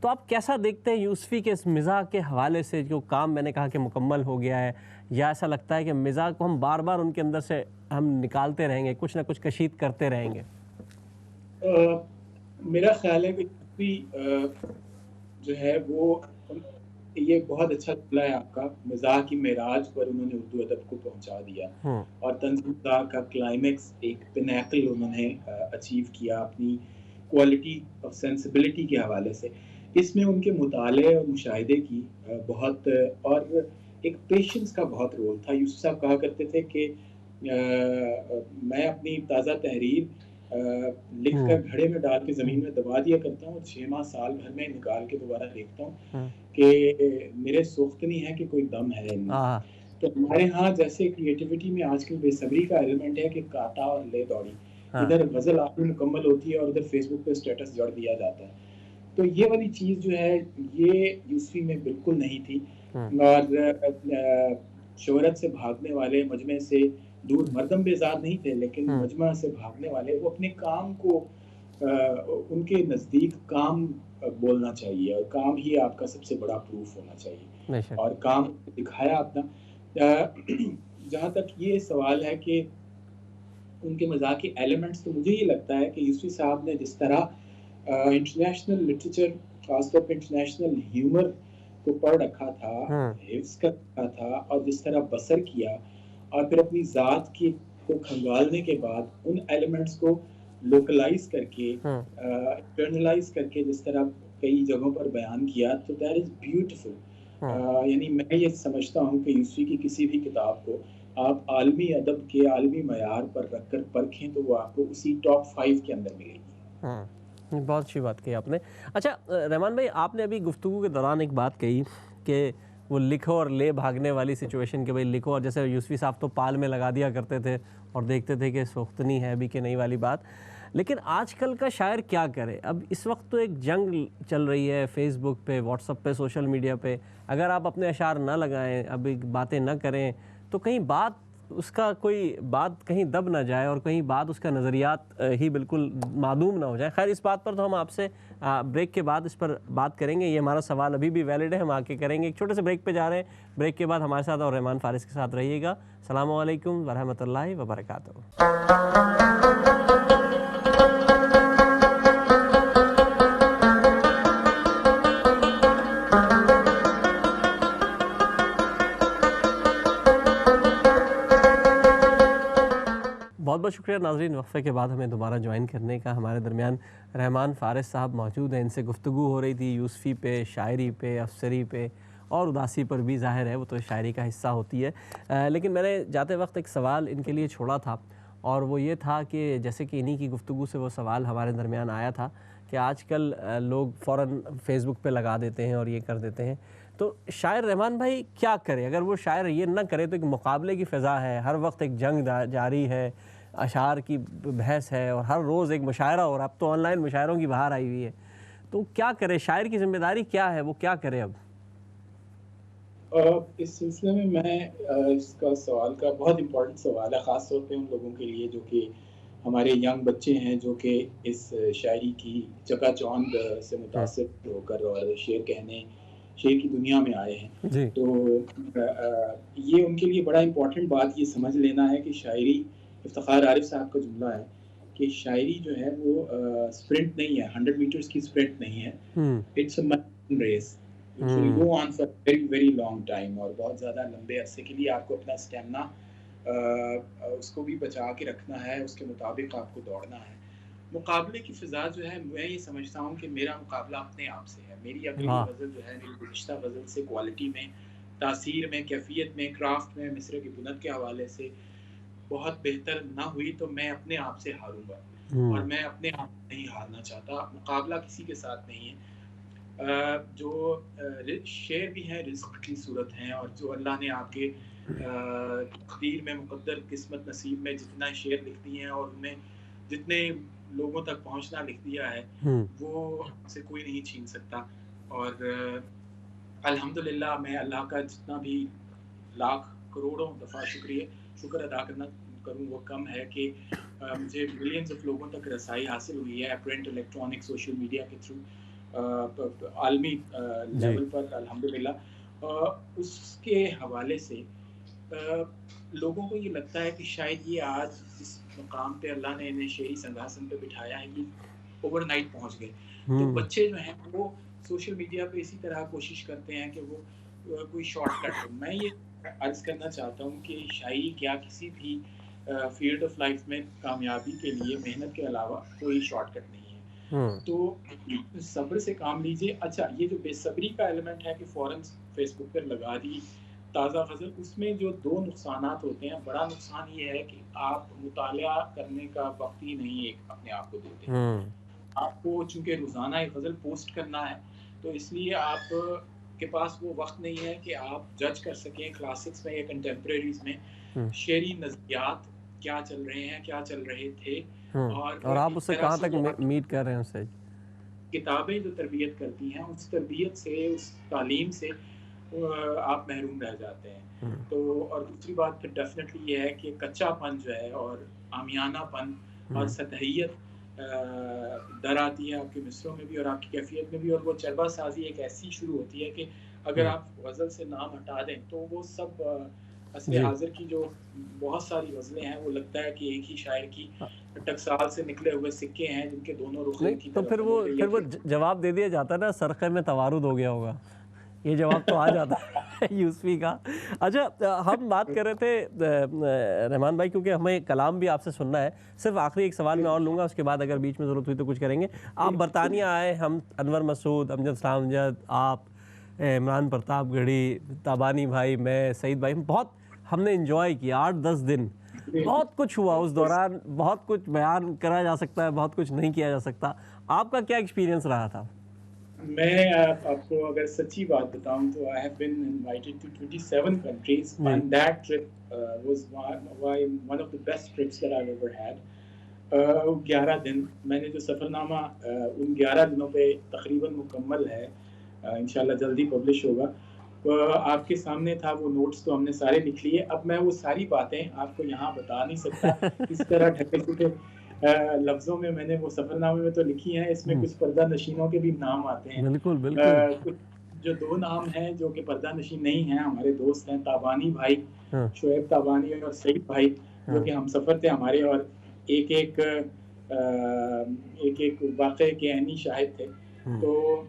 تو آپ کیسا دیکھتے ہیں یوسفی کے اس مزاح کے حوالے سے، جو کام میں نے کہا کہ مکمل ہو گیا ہے، یا ایسا لگتا ہے کہ مزاح کو ہم بار بار ان کے اندر سے ہم نکالتے رہیں گے، کچھ نہ کچھ کشید کرتے رہیں گے؟ میرا خیال ہے کہ جو ہے وہ یہ بہت اچھا جملہ ہے آپ کا، مزاح کی معراج پر انہوں نے اردو ادب کو پہنچا دیا، اور طنز مزاح کا کلائمیکس ایک پینیکل انہوں نے اچیو کیا اپنی کوالٹی آف سینسبلٹی کے حوالے سے. اس میں ان کے مطالعے اور مشاہدے کی بہت، اور ایک پیشنس کا بہت رول تھا. یوسف صاحب کہا کرتے تھے کہ میں اپنی تازہ تحریر لکھ کر گھڑے میں ڈال کے زمین میں دبا دیا کرتا ہوں، 6 ماہ سال بھر میں نکال کے دوبارہ دیکھتا ہوں کہ میرے سوخت نہیں ہے کہ کوئی دم ہے ان میں. تو ہمارے ہاں جیسے کریٹیوٹی میں آج کل بے صبری کا ایلیمنٹ ہے کہ کاٹا اور لے دوڑی، ادھر غزل آپ میں مکمل ہوتی ہے اور ادھر فیس بک پہ اسٹیٹس جڑ دیا جاتا ہے. تو یہ والی چیز جو ہے یہ یوسفی میں بالکل نہیں تھی. اور شہرت سے بھاگنے والے، مجمع سے دور، مردم بیزاد نہیں تھے لیکن مجمع سے بھاگنے والے، وہ اپنے کام کو، ان کے نزدیک کام بولنا چاہیے، اور کام ہی آپ کا سب سے بڑا پروف ہونا چاہیے، اور کام دکھایا اپنا. جہاں تک یہ سوال ہے کہ ان کے مزاح کے ایلیمنٹس، تو مجھے یہ لگتا ہے کہ یوسفی صاحب نے جس طرح انٹرنیشنل لٹریچر، خاص طور پہ انٹرنیشنل ہیومر کو پڑھ رکھا تھا، حفظ کر رکھا تھا، اور جس طرح بسر کیا، اور پھر اپنی ذات کی کو کھنگالنے کے بعد ان ایلیمنٹس کو لوکلائز کر کے، انٹرنلائز کر کے جس طرح کئی جگہوں پر بیان کیا، تو دیٹ از بیوٹیفل. یعنی میں یہ سمجھتا ہوں کہ یوسفی کی کسی بھی کتاب کو آپ عالمی ادب کے عالمی معیار پر رکھ کر پرکھیں تو وہ آپ کو اسی ٹاپ 5 کے اندر ملے گی. بہت اچھی بات کہی آپ نے. اچھا رحمان بھائی، آپ نے ابھی گفتگو کے دوران ایک بات کہی کہ وہ لکھو اور لے بھاگنے والی سچویشن، کہ بھائی لکھو، اور جیسے یوسفی صاحب تو پال میں لگا دیا کرتے تھے اور دیکھتے تھے کہ سوختنی ہے بھی کہ نہیں والی بات. لیکن آج کل کا شاعر کیا کرے؟ اب اس وقت تو ایک جنگ چل رہی ہے فیس بک پہ، واٹس ایپ پہ، سوشل میڈیا پہ. اگر آپ اپنے اشعار نہ لگائیں، اب باتیں نہ کریں، تو کہیں بات اس کا کوئی بات کہیں دب نہ جائے اور کہیں بات اس کا نظریات ہی بالکل معدوم نہ ہو جائے. خیر اس بات پر تو ہم آپ سے بریک کے بعد اس پر بات کریں گے. یہ ہمارا سوال ابھی بھی ویلڈ ہے, ہم آ کے کریں گے. ایک چھوٹے سے بریک پہ جا رہے ہیں. بریک کے بعد ہمارے ساتھ اور رحمان فارس کے ساتھ رہیے گا. السلام علیکم ورحمۃ اللہ وبرکاتہ. بہت بہت شکریہ ناظرین, وقفے کے بعد ہمیں دوبارہ جوائن کرنے کا. ہمارے درمیان رحمان فارس صاحب موجود ہیں. ان سے گفتگو ہو رہی تھی یوسفی پہ, شاعری پہ, افسری پہ اور اداسی پر بھی. ظاہر ہے وہ تو شاعری کا حصہ ہوتی ہے, لیکن میں نے جاتے وقت ایک سوال ان کے لیے چھوڑا تھا, اور وہ یہ تھا کہ جیسے کہ انہی کی گفتگو سے وہ سوال ہمارے درمیان آیا تھا کہ آج کل لوگ فوراً فیس بک پہ لگا دیتے ہیں اور یہ کر دیتے ہیں. تو شاعر رحمان بھائی کیا کرے؟ اگر وہ شاعر یہ نہ کرے تو ایک مقابلے کی فضا ہے, ہر وقت ایک جنگ جاری ہے, اشعار کی بحث ہے اور ہر روز ایک مشاعرہ ہو رہا ہے. اب تو آن لائن مشاعروں کی بہار آئی ہوئی ہے. تو کیا کرے؟ شاعر کی ذمہ داری کیا ہے, وہ کیا کرے اب؟ اس سلسلے میں اس کا سوال کا بہت امپورٹنٹ سوال ہے, خاص طور پہ ان لوگوں کے لیے جو کہ ہمارے ینگ بچے ہیں, جو کہ اس شاعری کی چکا چوند سے متاثر ہو کر اور شعر کی دنیا میں آئے ہیں. جی تو یہ ان کے لیے بڑا امپورٹنٹ بات یہ سمجھ لینا ہے کہ شاعری, افتخار عارف صاحب کا جملہ ہے کہ شاعری جو ہے وہ اسپرنٹ نہیں ہے, 100 میٹرز کی اسپرنٹ نہیں ہے, it's a marathon race which will go on for very very long time, اور بہت زیادہ لمبے عرصے کے لیے آپ کو اپنا اسٹیمنا اس کو بھی بچا کے رکھنا ہے, اس کے مطابق آپ کو دوڑنا ہے. مقابلے کی فضا جو ہے, میں یہ سمجھتا ہوں کہ میرا مقابلہ اپنے آپ سے ہے. میری اگلی غزل جو ہے, میری گزشتہ غزل سے کوالٹی میں, تاثیر میں, کیفیت میں, کرافٹ میں, مصرع کی بنت کے حوالے سے بہت بہتر نہ ہوئی تو میں اپنے آپ سے ہاروں گا, اور میں اپنے آپ نہیں ہارنا چاہتا. مقابلہ کسی کے ساتھ نہیں ہے. جو شعر بھی ہیں رزق کی صورت ہیں, اور جو اللہ نے آپ کے تقدیر میں, مقدر قسمت نصیب میں جتنا شعر لکھ دیے ہیں اور انہیں جتنے لوگوں تک پہنچنا لکھ دیا ہے, وہ ہم سے کوئی نہیں چھین سکتا. اور الحمدللہ میں اللہ کا جتنا بھی لاکھ کروڑوں دفعہ شکر ادا کروں وہ کم ہے کہ مجھے ملینز آف لوگوں تک رسائی حاصل ہوئی ہے پرنٹ, الیکٹرانک, سوشل میڈیا کے تھرو, عالمی لیول پر الحمدللہ. اس کے حوالے سے لوگوں کو یہ لگتا ہے کہ شاید یہ آج اس مقام پہ اللہ نے انہیں شعری سنگھاسن پہ بٹھایا ہے, یہ اوور نائٹ پہنچ گئے. تو بچے جو ہیں وہ سوشل میڈیا پہ اسی طرح کوشش کرتے ہیں کہ وہ کوئی شارٹ کٹ ہو. میں یہ عرض کرنا چاہتا ہوں کہ شاعری کیا کسی بھی فیلڈ آف لائف میں کامیابی کے لیے محنت کے علاوہ کوئی شارٹ کٹ نہیں ہے. تو صبر سے کام لیجیے. اچھا, یہ جو بے صبری کا ایلیمنٹ ہے کہ فوراً فیس بک پر لگا دی تازہ غزل, اس میں جو 2 نقصانات ہوتے ہیں. بڑا نقصان یہ ہے کہ آپ مطالعہ کرنے کا وقت ہی نہیں اپنے آپ کو دیتے. آپ کو چونکہ روزانہ ایک غزل پوسٹ کرنا ہے, تو اس لیے آپ کے پاس وہ وقت نہیں ہے کہ آپ جج کر سکیں کلاسکس میں یا کنٹمپریریز میں شعری نظریات کیا چل رہے ہیں, کیا چل رہے تھے, اور آپ اس سے کہاں تک میٹ کر رہے ہیں. اس سے کتابیں جو تربیت کرتی ہیں, اس تربیت سے, اس تعلیم سے آپ محروم رہ جاتے ہیں. تو اور دوسری بات پھر ڈیفینیٹلی یہ ہے کہ کچا پن جو ہے اور عامیانہ پن اور سطحیت در آتی ہے آپ کے مصروں میں بھی اور آپ کی کیفیت میں بھی. اور وہ چربا سازی ایک ایسی شروع ہوتی ہے کہ اگر آپ غزل سے نام ہٹا دیں تو وہ سب عصر حاضر کی جو بہت ساری غزلیں ہیں وہ لگتا ہے کہ ایک ہی شاعر کی ٹکسال سے نکلے ہوئے سکے ہیں جن کے دونوں رخ ایک ہی. تو پھر وہ جواب دے دیا جاتا ہے نا, سرقے میں توارد ہو گیا ہوگا, یہ جواب تو آ جاتا ہے یوسفی کا. اچھا, ہم بات کر رہے تھے رحمان بھائی, کیونکہ ہمیں کلام بھی آپ سے سننا ہے. صرف آخری ایک سوال میں اور لوں گا, اس کے بعد اگر بیچ میں ضرورت ہوئی تو کچھ کریں گے. آپ برطانیہ آئے, ہم انور مسعود, امجد سلام امجد, آپ, عمران پرتاپ گڑھی, تابانی بھائی, میں, سعید بھائی, ہم نے انجوائے کیا 8-10 دن. بہت کچھ ہوا اس دوران, بہت کچھ بیان کرا جا سکتا ہے, بہت کچھ نہیں کیا جا سکتا. آپ کا کیا ایکسپیرینس رہا تھا؟ میں آپ کو اگر سچی بات بتاؤں تو I have been invited to 27 countries and that trip was one of the best trips that I've ever had. 11 دن میں نے جو سفر نامہ ان 11 دنوں پہ تقریباً مکمل ہے, انشاءاللہ جلدی پبلش ہوگا. آپ کے سامنے تھا وہ نوٹس تو ہم نے سارے لکھ لیے. اب میں وہ ساری باتیں آپ کو یہاں بتا نہیں سکتا کس طرح ڈھکے چھوٹے لفظوں میں نے وہ سفر نامے میں تو لکھی ہیں. اس میں کچھ پردہ نشینوں کے بھی نام آتے ہیں. بالکل بالکل. کچھ جو 2 نام ہیں جو کہ پردہ نشین نہیں ہیں، ہمارے دوست ہیں تابانی بھائی، شعیب تابانی اور سعید بھائی، جو کہ ہم سفر تھے ہمارے، اور ایک ایک واقعے کے عینی شاہد تھے. تو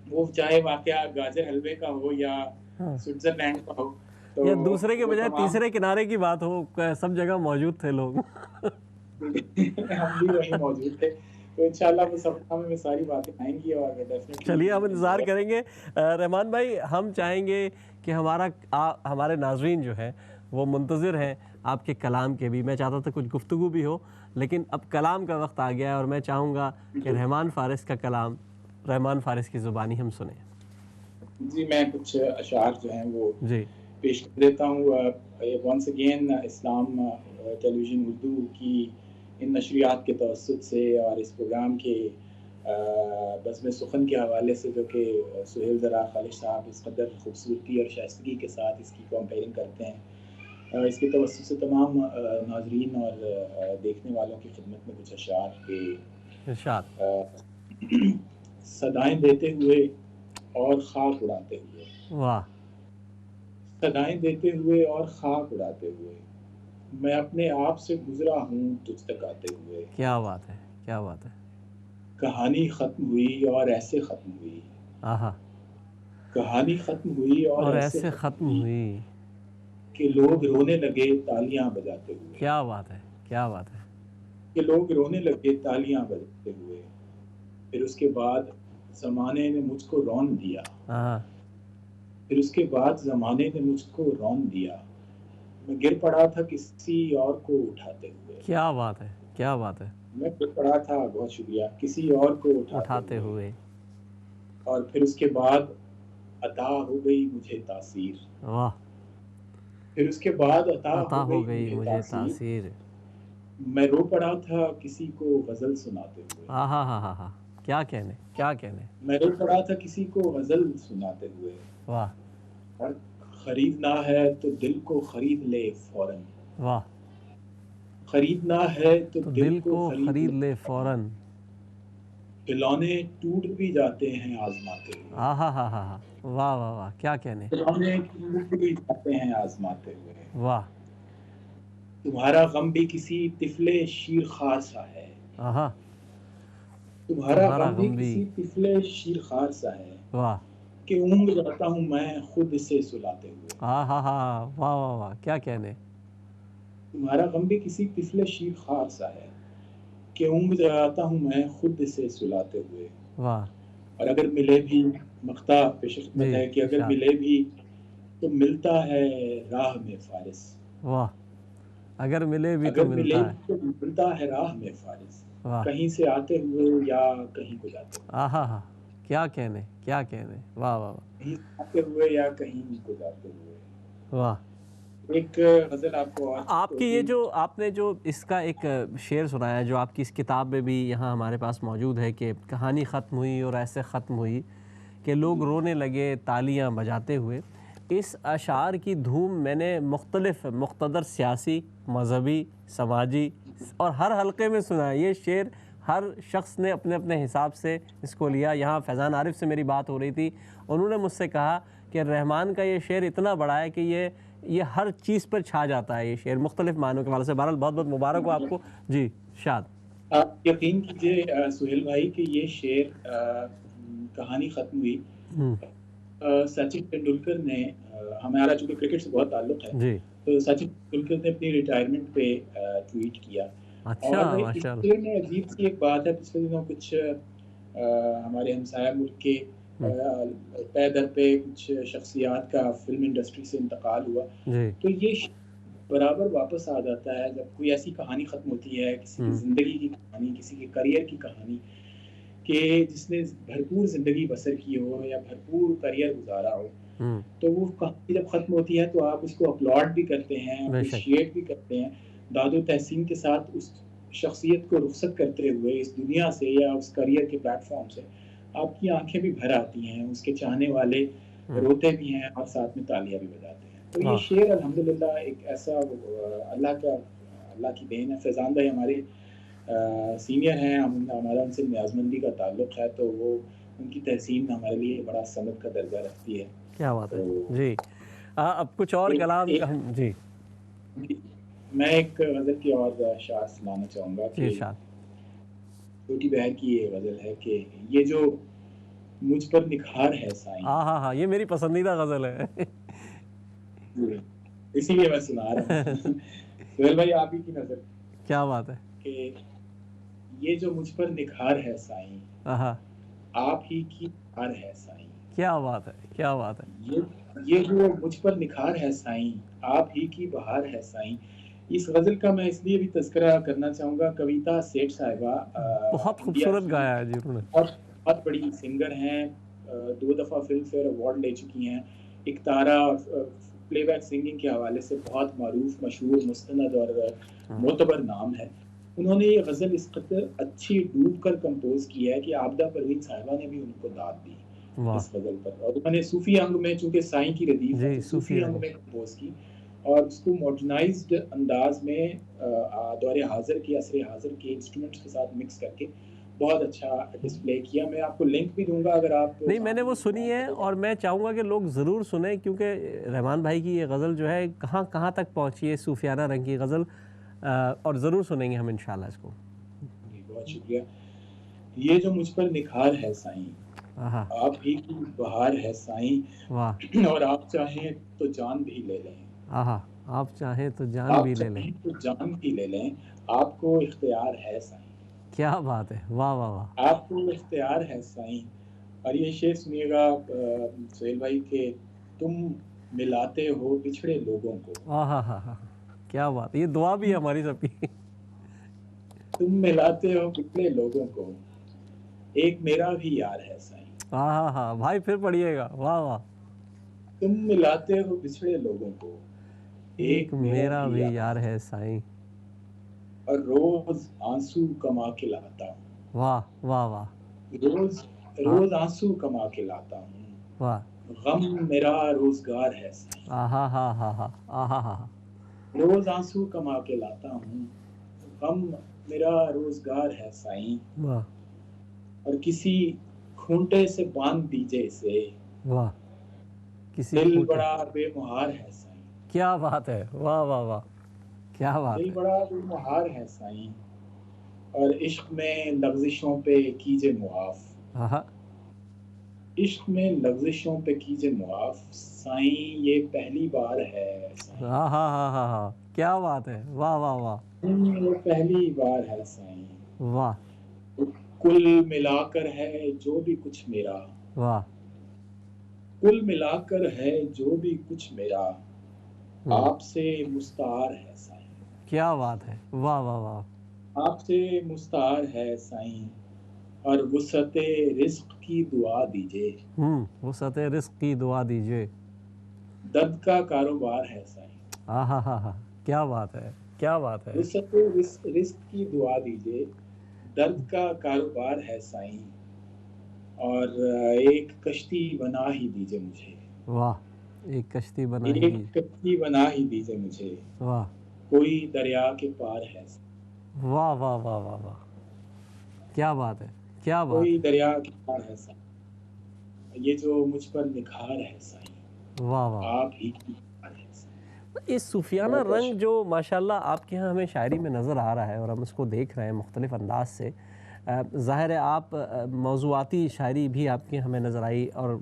وہ چاہے واقعہ گاجر حلوے کا ہو یا سوئٹزرلینڈ کا ہو، تو یا دوسرے کے وہ بجائے تمام تیسرے کنارے کی بات ہو، سب جگہ موجود تھے لوگ. ہم بھی وہیں موجود تھے. تو انشاءاللہ وہ سفر نامے میں ساری باتیں آئیں گی اور ڈیفینیٹلی. چلیے ہم انتظار کریں گے. رحمان بھائی، ہم چاہیں گے کہ ہمارے ناظرین جو ہیں وہ منتظر ہیں آپ کے کلام کے بھی. میں چاہتا تھا کچھ گفتگو بھی ہو، لیکن اب کلام کا وقت آ گیا ہے اور میں چاہوں گا کہ رحمان فارس کا کلام رحمان فارس کی زبانی ہم سنیں. جی میں کچھ اشعار جو ہیں وہ جی پیش کر دیتا ہوں. ونس اگین اسلام ٹیلی ویژن اردو کی ان نشریات کے توسط سے اور اس پروگرام کے بزم سخن کے حوالے سے، جو کہ سہیل ذرار خالش صاحب اس قدر خوبصورتی اور شائستگی کے ساتھ اس کی کمپیئرنگ کرتے ہیں، اس کے توسط سے تمام ناظرین اور دیکھنے والوں کی خدمت میں کچھ اشعار کے ارشاد. صدائیں دیتے ہوئے اور خاک اڑاتے ہوئے. واہ. صدائیں دیتے ہوئے اور خاک اڑاتے ہوئے، میں اپنے آپ سے گزرا ہوں تجھ تک آتے ہوئے. کیا بات ہے، کیا بات ہے. کہانی ختم ہوئی اور ایسے ختم ہوئی. آہا. کہانی ختم ہوئی اور ایسے ختم ہوئی کہ لوگ رونے لگے تالیاں بجاتے ہوئے. کیا بات ہے، کیا بات ہے. کہ لوگ رونے لگے تالیاں بجاتے ہوئے. پھر اس کے بعد زمانے نے مجھ کو رون دیا. پھر اس کے بعد زمانے نے مجھ کو رون دیا. میں گر پڑا تھا کسی اور کو اٹھاتے ہوئے. کیا بات ہے، کیا بات ہے. میں گر پڑا تھا، بہت شکریہ، کسی اور کو اٹھاتے ہوئے. اور پھر اس کے بعد عطا ہو گئی مجھے تاثیر. واہ. پھر اس کے بعد عطا ہو گئی مجھے تاثیر. میں رو پڑا تھا کسی کو غزل سناتے ہوئے. ہاں، کیا کہنے، کیا کہنے. میں رو پڑا تھا کسی کو غزل سناتے ہوئے. واہ. اور خریدنا ہے تو دل کو خرید لے فوراً. واہ. خریدنا ہے تو دل کو خرید لے فوراً. کھلونے ٹوٹ بھی جاتے ہیں آزماتے ہوئے. ہاں. واہ واہ واہ، کیا کہنے. کھلونے ٹوٹ بھی جاتے ہیں آزماتے ہوئے. واہ. تمہارا غم بھی کسی طفل شیر خوار سا ہے. تمہارا غم بھی کسی طفل شیر خوار سا ہے. واہ. کہ اونگ جاتا ہوں میں خود سے سلاتے ہوئے. ہاں. واہ واہ واہ، کیا کہنے. تمہارا غم بھی کسی طفل شیر خوار سا ہے کہ اونگ جاتا ہوں میں خود سے سلاتے ہوئے. واہ. اور اگر ملے بھی، مقطع پیش خدمت ہے کہ اگر ملے بھی تو ملتا ہے راہ میں فارس. واہ. اگر ملے بھی تو ملتا ہے راہ میں فارس. کہیں سے آتے ہوئے یا کہیں کو جاتے ہوئے. کیا کہنے، کیا کہنے. واہ واہ. کہیں آتے ہوئے یا کہیں کو جاتے ہوئے. واہ. ایک غزل آپ کو آپ کی یہ جو آپ نے جو اس کا ایک شعر سنایا جو آپ کی اس کتاب میں بھی یہاں ہمارے پاس موجود ہے کہ کہانی ختم ہوئی اور ایسے ختم ہوئی کہ لوگ رونے لگے تالیاں بجاتے ہوئے. اس اشعار کی دھوم میں نے مختلف مقتدر سیاسی، مذہبی، سماجی اور ہر حلقے میں سنا ہے. یہ شعر ہر شخص نے اپنے اپنے حساب سے اس کو لیا. یہاں فیضان عارف سے میری بات ہو رہی تھی، انہوں نے مجھ سے کہا کہ رحمان کا یہ شعر اتنا بڑا ہے کہ یہ ہر چیز پر چھا جاتا ہے. یہ شعر مختلف معنوں کے حوالے سے. بہرحال بہت بہت مبارک ہو آپ کو. جی شاد. آپ یقین کیجئے سہیل بھائی کہ یہ شعر کہانی ختم ہوئی. سچن تندولکر نے، ہمارا چونکہ کرکٹ سے بہت تعلق ہے، تو سچن تندولکر نے اپنی ریٹائرمنٹ پہ ٹویٹ کیا. اور اس شعر میں عجیب سی ایک بات ہے، پچھلے دنوں کچھ ہمارے ہمسایہ ملک کے پے در پہ کچھ شخصیات کا فلم انڈسٹری سے انتقال ہوا. تو یہ برابر واپس آ جاتا ہے جب کوئی ایسی کہانی ختم ہوتی ہے، کسی کی زندگی کی کہانی، کسی کے کریئر کی کہانی، کہ جس نے بھرپور زندگی بسر کی ہو یا بھرپور کریئر گزارا ہو، تو وہ کہانی جب ختم ہوتی ہے تو آپ اس کو اپلاڈ بھی کرتے ہیں، اپریشیٹ بھی کرتے ہیں، داد و تحسین کے ساتھ اس شخصیت کو رخصت کرتے ہوئے اس دنیا سے یا اس کریئر کے پلیٹ فارم سے آپ کی آنکھیں بھی بھر آتی ہیں. اس کے چاہنے والے روتے بھی ہیں اور ساتھ میں تالیاں بھی بجاتے ہیں. تو یہ واہ شعر الحمدللہ ایک ایسا اللہ کی دین ہے. فیضان بھائی ہمارے سینئر ہیں, ہمارا ان سے نیازمندی کا تعلق ہے, تو وہ ان کی تحسین ہمارے لیے بڑا سند کا درجہ رکھتی ہے. کیا بات ہے تو جی. اب کچھ اور کلام ایک ہم جی میں ایک غزل کی اور شعر سنانا چاہوں گا جی کہ ارشاد. چھوٹی بہن کی یہ غزل ہے کہ یہ جو مجھ پر نکھار ہے سائیں. ہاں ہاں یہ میری پسندیدہ غزل ہے. اسی لیے میں سنا رہا ہوں. سہیل بھائی آپ ہی کی نظر کیا بات ہے. کہ یہ جو مجھ پر نکھار ہے سائیں, ہاں آپ ہی کی بہار ہے سائیں. کیا بات ہے کیا بات ہے. یہ جو مجھ پر نکھار ہے سائیں, آپ ہی کی بہار ہے سائیں. اس غزل کا میں اس لیے بھی تذکرہ کرنا چاہوں گا, کویتا سیٹھ صاحبہ بہت انڈیا خوبصورت کی گایا ہے جی انہوں نے. بہت بڑی سنگر ہیں, 2 دفعہ فلم فیئر ایوارڈ لے چکی ہیں. ایک تارا پلے بیک سنگنگ کے حوالے سے بہت معروف, مشہور, مستند اور معتبر نام ہے. انہوں نے یہ غزل اس قدر اچھی ڈوب کر کمپوز کی ہے کہ عابدہ پروین صاحبہ نے بھی ان کو داد دی واہ اس غزل پر. اور انہوں نے صوفی انگ میں, چونکہ سائیں کی ردیف ہے جی تو صوفی صوفی انگ میں کمپوز کی, اور اس کو ماڈرنائزڈ انداز میں دور حاضر کے, عصر حاضر کے انسٹرومنٹس کے ساتھ مکس کر کے بہت اچھا ڈسپلے کیا. میں آپ کو لنک بھی دوں گا اگر آپ نہیں میں نے وہ سنی ہے, اور میں چاہوں گا کہ لوگ ضرور سنیں, کیونکہ رحمان بھائی کی یہ غزل جو ہے کہاں کہاں تک پہنچی ہے, صوفیانہ رنگ کی غزل, اور ضرور سنیں گے ہم انشاءاللہ اس کو. بہت شکریہ. یہ جو مجھ پر نکھار ہے سائیں, آہا آپ ہی کی بہار ہے سائیں, واہ اور آپ چاہیں تو جان بھی لے لیں. آہا آپ چاہیں تو جان بھی آپ لے لیں. چاہیں تو جان بھی لے لیں, آپ کو اختیار ہے سائیں. کیا بات ہے, واہ واہ واہ. آپ کو اختیار ہے سائیں. اور یہ شعر سنیے گا سہیل بھائی کہ تم ملاتے ہو بچھڑے لوگوں کو. ہاں ہاں ہاں کیا بات, یہ دعا بھی ہے ہماری سب کی. تم ملاتے ہو بچھڑے لوگوں کو, ایک میرا بھی یار ہے سائیں. ہاں ہاں ہاں بھائی پھر پڑھیے گا, واہ واہ. تم ملاتے ہو بچھڑے لوگوں کو, ایک میرا بھی یار ہے سائیں. اور روز آنسو کما کے لاتا ہوں. واہ واہ واہ. ہاں روز آنسو کما کے لاتا ہوں, واہ. غم میرا روزگار ہے سائیں. آہا ہا ہا ہا آہا ہا. روز آنسو کما کے لاتا ہوں, غم میرا روزگار ہے سائیں. واہ اور کسی کھونٹے سے باندھ دیجئے اسے, واہ. کسی دل کھوٹے, بڑا بے مہار ہے سائیں. کیا بات ہے, واہ واہ واہ, کیا بات دل ہے. بڑا بے مہار ہے سائیں, اور عشق میں لغزشوں پہ کیجے معاف. آہا عشق میں لغزشوں پہ کیجے معاف, سائیں یہ پہلی بار ہے سائیں. ہاں ہاں ہاں ہاں ہاں کیا بات ہے, واہ واہ واہ. یہ پہلی بار ہے سائیں. واہ کل ملا کر ہے جو بھی کچھ میرا, واہ. کل ملا کر ہے جو بھی کچھ میرا, ہوں. آپ سے مستعار ہے سائیں. کیا بات ہے, واہ واہ واہ. آپ سے مستعار ہے سائیں, اور وسعت رزق کی دعا دیجئے. وسعت رزق کی دعا دیجئے. درد کا کاروبار ہے سائیں. ہاں ہاں ہاں کیا بات ہے, کیا بات ہے. وسعت رزق کی دعا دیجئے, درد کا کاروبار ہے سائیں, اور ایک کشتی بنا ہی دیجئے مجھے. واہ ایک کشتی بنا ہی ایک دیجئے. کشتی بنا ہی دیجئے مجھے, واہ کوئی دریا کے پار ہے سائیں. واہ واہ واہ واہ واہ. کیا بات ہے, کیا بات کوئی ہے. دریا کے پار ہے سائیں, یہ جو مجھ پر نکھار ہے سائیں, واہ واہ. آپ ہی کی بہار ہے سائیں. اس صوفیانہ بہت بہت رنگ جو ماشاءاللہ آپ کے ہاں ہمیں شاعری میں نظر آ رہا ہے, اور ہم اس کو دیکھ رہے ہیں مختلف انداز سے, ظاہر ہے آپ موضوعاتی شاعری بھی آپ کی ہمیں نظر آئی, اور